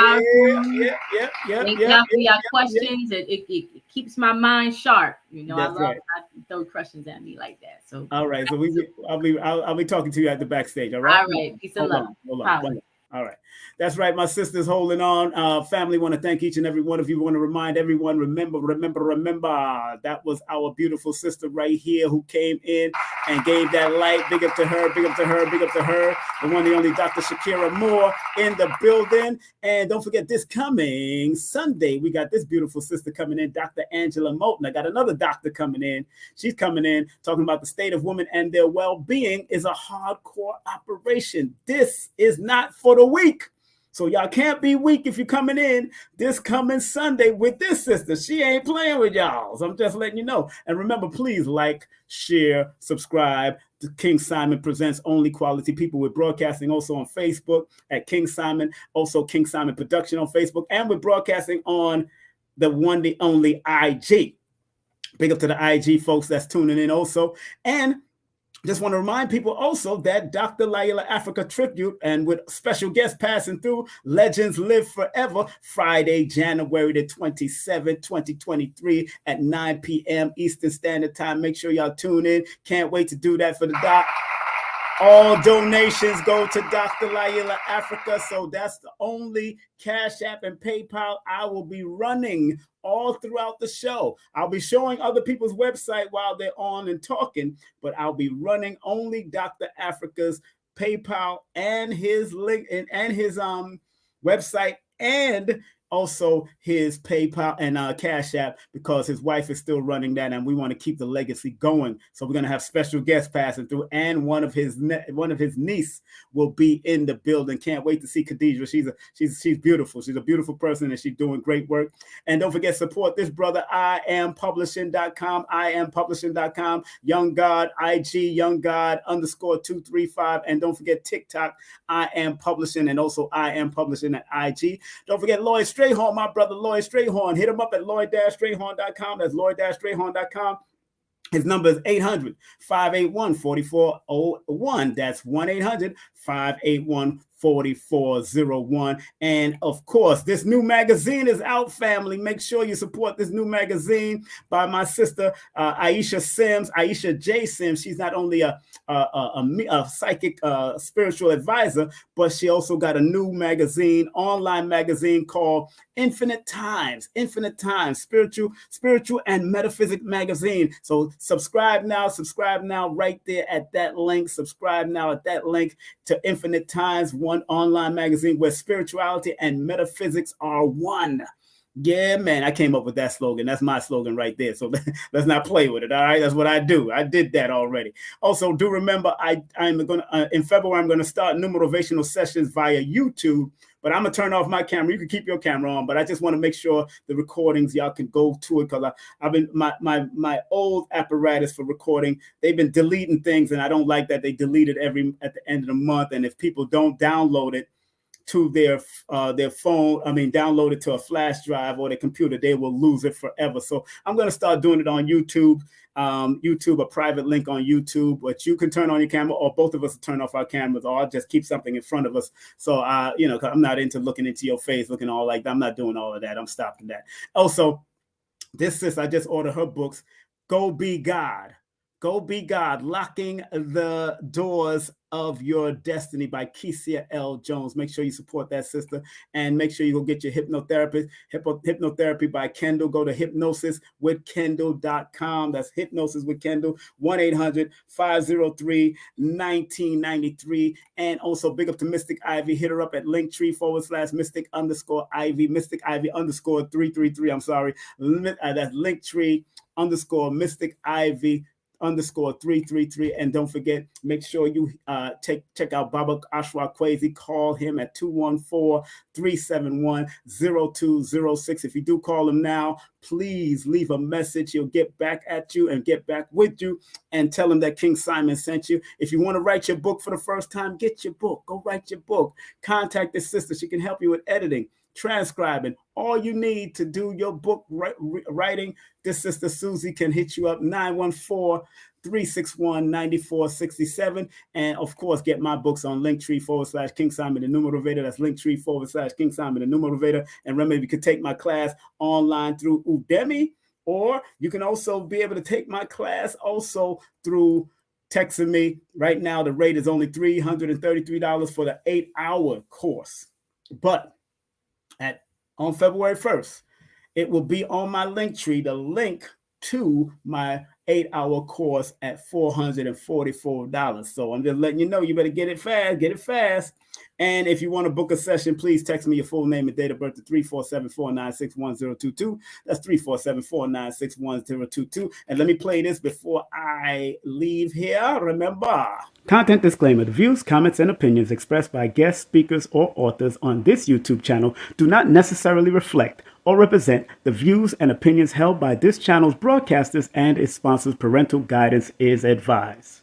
Speaker 4: y'all for your questions. It keeps my mind sharp. You know,
Speaker 1: That's
Speaker 4: I love
Speaker 1: right.
Speaker 4: how you throw questions at me like that. So
Speaker 1: All right, so I'll be talking to you at the backstage. All right.
Speaker 4: All right. Peace and love.
Speaker 1: Hold on. All right. That's right. My sister's holding on. Family, want to thank each and every one of you. Want to remind everyone, remember, that was our beautiful sister right here who came in and gave that light. Big up to her, big up to her, big up to her. The one, the only Dr. Shakirah Moore in the building. And don't forget, this coming Sunday, we got this beautiful sister coming in, Dr. Angela Moulton. I got another doctor coming in. She's coming in talking about the state of women and their well-being is a hardcore operation. This is not for the weak. So y'all can't be weak if you're coming in this coming Sunday with this sister. She ain't playing with y'all. So I'm just letting you know. And remember, please like, share, subscribe to King Simon Presents Only Quality People. We're broadcasting also on Facebook at King Simon, also King Simon Production on Facebook. And we're broadcasting on the one, the only IG. Big up to the IG folks that's tuning in also. And just want to remind people also that Dr. Layla Africa tribute, and with special guests passing through, Legends Live Forever, Friday, January the 27th, 2023 at 9 p.m. Eastern Standard Time. Make sure y'all tune in. Can't wait to do that for the doc. All donations go to Dr. Layla Africa. So that's the only Cash App and PayPal I will be running all throughout the show. I'll be showing other people's website while they're on and talking, but I'll be running only Dr. Africa's PayPal and his link and his website, and also his PayPal and Cash App, because his wife is still running that, and we want to keep the legacy going. So we're going to have special guests passing through, and one of his niece will be in the building. Can't wait to see Khadijah. She's beautiful. She's a beautiful person, and she's doing great work. And don't forget, support this brother, IamPublishing.com, IamPublishing.com, Young God, IG, Young God _235. And don't forget TikTok, I Am Publishing, and also I Am Publishing at IG. Don't forget Lloyd Strayhorn, my brother Lloyd Strayhorn. Hit him up at Lloyd-Strayhorn.com. That's Lloyd-Strayhorn.com. His number is 800-581-4401. That's 1-800-581-4401. And of course, this new magazine is out, family. Make sure you support this new magazine by my sister, Aisha Sims, Aisha J. Sims. She's not only a psychic spiritual advisor, but she also got a new magazine, online magazine called Infinite Times, spiritual and metaphysic magazine. So subscribe now right there at that link. Subscribe now at that link to Infinite Times, one online magazine where spirituality and metaphysics are one. Yeah, man, I came up with that slogan. That's my slogan right there. So let's not play with it. All right, that's what I do. I did that already. Also, do remember I'm going to in February I'm going to start numerovational sessions via YouTube. But I'm gonna turn off my camera. You can keep your camera on, but I just want to make sure the recordings y'all can go to it, because I've been my old apparatus for recording. They've been deleting things, and I don't like that they delete it at the end of the month. And if people don't download it to their phone, download it to a flash drive or their computer, they will lose it forever. So I'm going to start doing it on YouTube. A private link on YouTube, but you can turn on your camera, or both of us turn off our cameras, or I'll just keep something in front of us. So, cause I'm not into looking into your face, looking all like that. I'm not doing all of that. I'm stopping that. Also, this sis, I just ordered her books, Go Be God, Locking the Doors of Your Destiny by Kecia L. Jones. Make sure you support that sister, and make sure you go get your hypnotherapy by Kendall. Go to hypnosiswithkendall.com. That's Hypnosis with Kendall, 1-800-503-1993. And also big up to Mystic Ivy. Hit her up at Linktree/Mystic_Ivy, Mystic Ivy _333. I'm sorry. That's Linktree_Mystic Ivy _333. And don't forget, make sure you check out Baba Ashwa Kwesi. Call him at 214-371-0206. If you do call him now, please leave a message. He'll get back at you and get back with you, and tell him that King Simon sent you. If you want to write your book for the first time, get your book. Go write your book. Contact this sister. She can help you with editing, transcribing, all you need to do your book writing. This sister Susie can hit you up, 914-361-9467. And of course, get my books on Linktree/King Simon the Numerovator. That's Linktree/King Simon the Numerovator. And remember, you can take my class online through Udemy, or you can also be able to take my class also through texting me. Right now, the rate is only $333 for the 8-hour course. But on February 1st, it will be on my Linktree, the link to my 8-hour course at $444. So I'm just letting you know, you better get it fast. And if you want to book a session, please text me your full name and date of birth to 347-496-1022. That's 347-496-1022. And let me play this before I leave here. Remember, content disclaimer: the views, comments, and opinions expressed by guest speakers or authors on this YouTube channel do not necessarily reflect or represent the views and opinions held by this channel's broadcasters and its sponsors. Parental guidance is advised.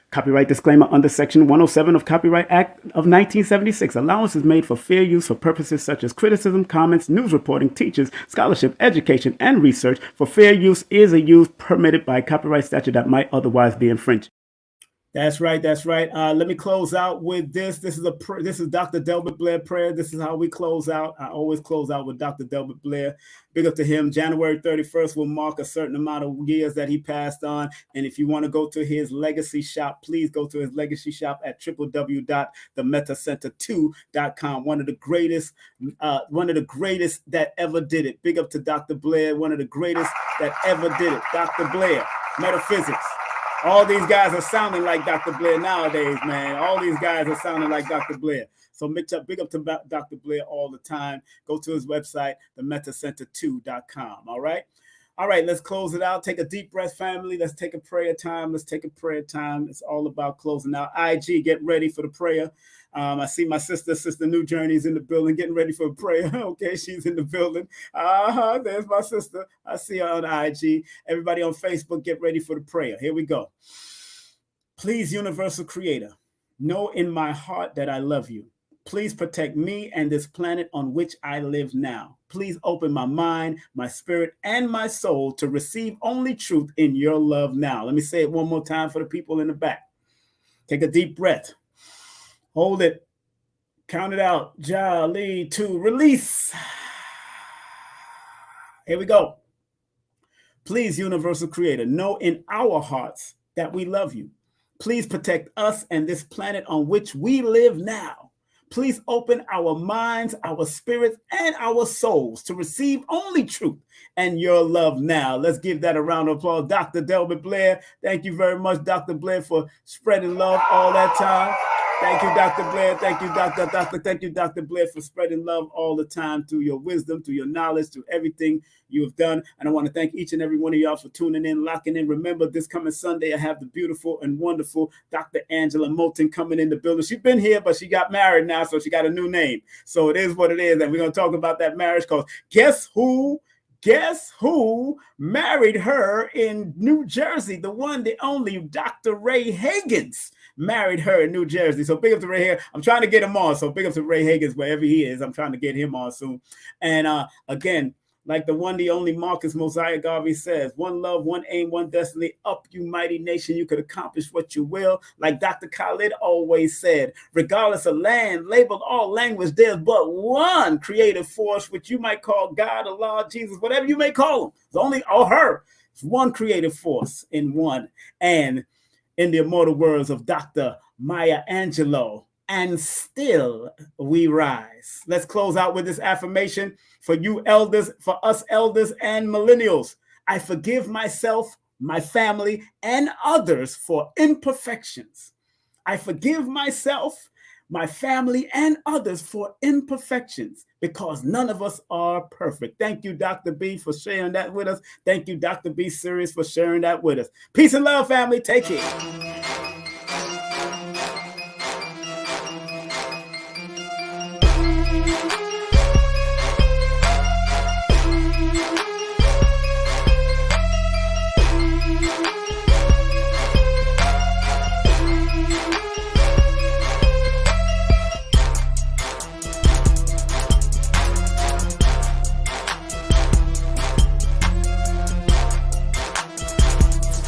Speaker 1: Copyright disclaimer under Section 107 of Copyright Act of 1976. Allowance is made for fair use for purposes such as criticism, comments, news reporting, teachers, scholarship, education, and research. For fair use is a use permitted by copyright statute that might otherwise be infringed. That's right. Let me close out with this. This is Dr. Delbert Blair prayer. This is how we close out. I always close out with Dr. Delbert Blair. Big up to him. January 31st will mark a certain amount of years that he passed on. And if you want to go to his legacy shop, please go to his legacy shop at www.themetacenter2.com. One of the greatest that ever did it. Big up to Dr. Blair, one of the greatest that ever did it. Dr. Blair, metaphysics. All these guys are sounding like Dr. Blair nowadays, man. All these guys are sounding like Dr. Blair. So big up to Dr. Blair all the time. Go to his website, themetacenter2.com. All right, let's close it out. Take a deep breath, family. Let's take a prayer time. It's all about closing out. IG, get ready for the prayer. I see my sister New Journey's in the building, getting ready for a prayer. Okay, she's in the building. There's my sister. I see her on IG. Everybody on Facebook, get ready for the prayer. Here we go. Please, universal creator, know in my heart that I love you. Please protect me and this planet on which I live now.
Speaker 2: Please open my mind, my spirit, and my soul to receive only truth in your love now. Let me say it one more time for the people in the back. Take a deep breath. Hold it. Count it out. Jolly, 2, release. Here we go. Please, universal creator, know in our hearts that we love you. Please protect us and this planet on which we live now. Please open our minds, our spirits, and our souls to receive only truth and your love now. Let's give that a round of applause. Dr. Delbert Blair, thank you very much, Dr. Blair, for spreading love all that time. Thank you, Dr. Blair. Thank you, Thank you, Dr. Blair, for spreading love all the time through your wisdom, through your knowledge, through everything you have done. And I want to thank each and every one of y'all for tuning in, locking in. Remember, this coming Sunday, I have the beautiful and wonderful Dr. Angela Moulton coming in the building. She's been here, but she got married now, so she got a new name. So it is what it is. And we're going to talk about that marriage because guess who married her in New Jersey? The one, the only Dr. Ray Hagins married her in New Jersey. So big up to Ray here. I'm trying to get him on. So big up to Ray Hagins wherever he is. I'm trying to get him on soon. And again, like the one, the only Marcus Mosiah Garvey says, one love, one aim, one destiny. Up, you mighty nation. You could accomplish what you will. Like Dr. Khalid always said, regardless of land, labeled all language, there's but one creative force, which you might call God, Allah, Jesus, whatever you may call him. It's only or her. It's one creative force in one. And in the immortal words of Dr. Maya Angelou, and still we rise. Let's close out with this affirmation for you elders, for us elders and millennials. I forgive myself, my family, and others for imperfections. I forgive myself, my family, and others for imperfections because none of us are perfect. Thank you, Dr. B, for sharing that with us. Thank you, Dr. B Sirius, for sharing that with us. Peace and love, family. Take care.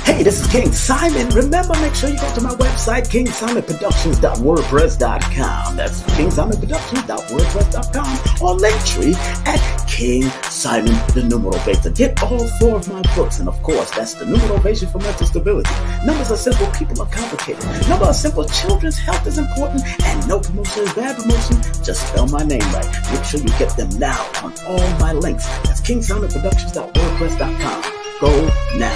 Speaker 2: Hey, this is King Simon. Remember, make sure you go to my website, kingsimonproductions.wordpress.com. That's kingsimonproductions.wordpress.com or Linktree at King Simon the Numerovator. Get all 4 of my books, and of course, that's the Numerovation for mental stability. Numbers are simple, people are complicated. Number are simple, children's health is important, and no promotion is bad promotion. Just spell my name right. Make sure you get them now on all my links. That's kingsimonproductions.wordpress.com. Go now.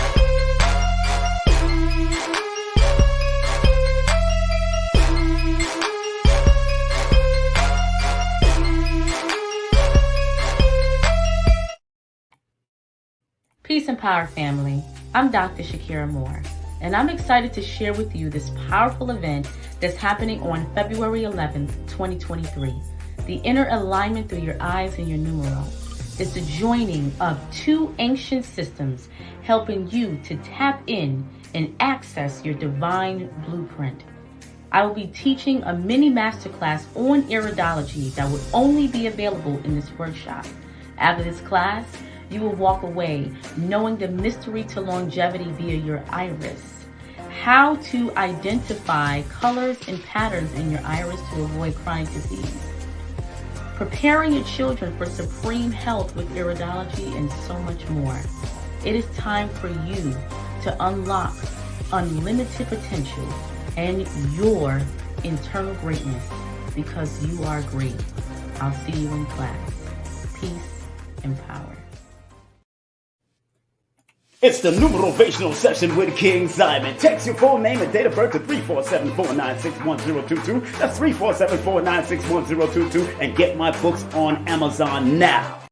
Speaker 3: Peace and power, family. I'm Dr. Shakirah Moore, and I'm excited to share with you this powerful event that's happening on February 11th, 2023. The inner alignment through your eyes and your numero. It's the joining of 2 ancient systems helping you to tap in and access your divine blueprint. I will be teaching a mini masterclass on Iridology that will only be available in this workshop. After this class, you will walk away knowing the mystery to longevity via your iris, how to identify colors and patterns in your iris to avoid chronic disease, preparing your children for supreme health with Iridology, and so much more. It is time for you to unlock unlimited potential and your internal greatness because you are great. I'll see you in class. Peace and power.
Speaker 2: It's the Numerational session with King Simon. Text your full name and date of birth to 347-496-1022. That's 347-496-1022. And get my books on Amazon now.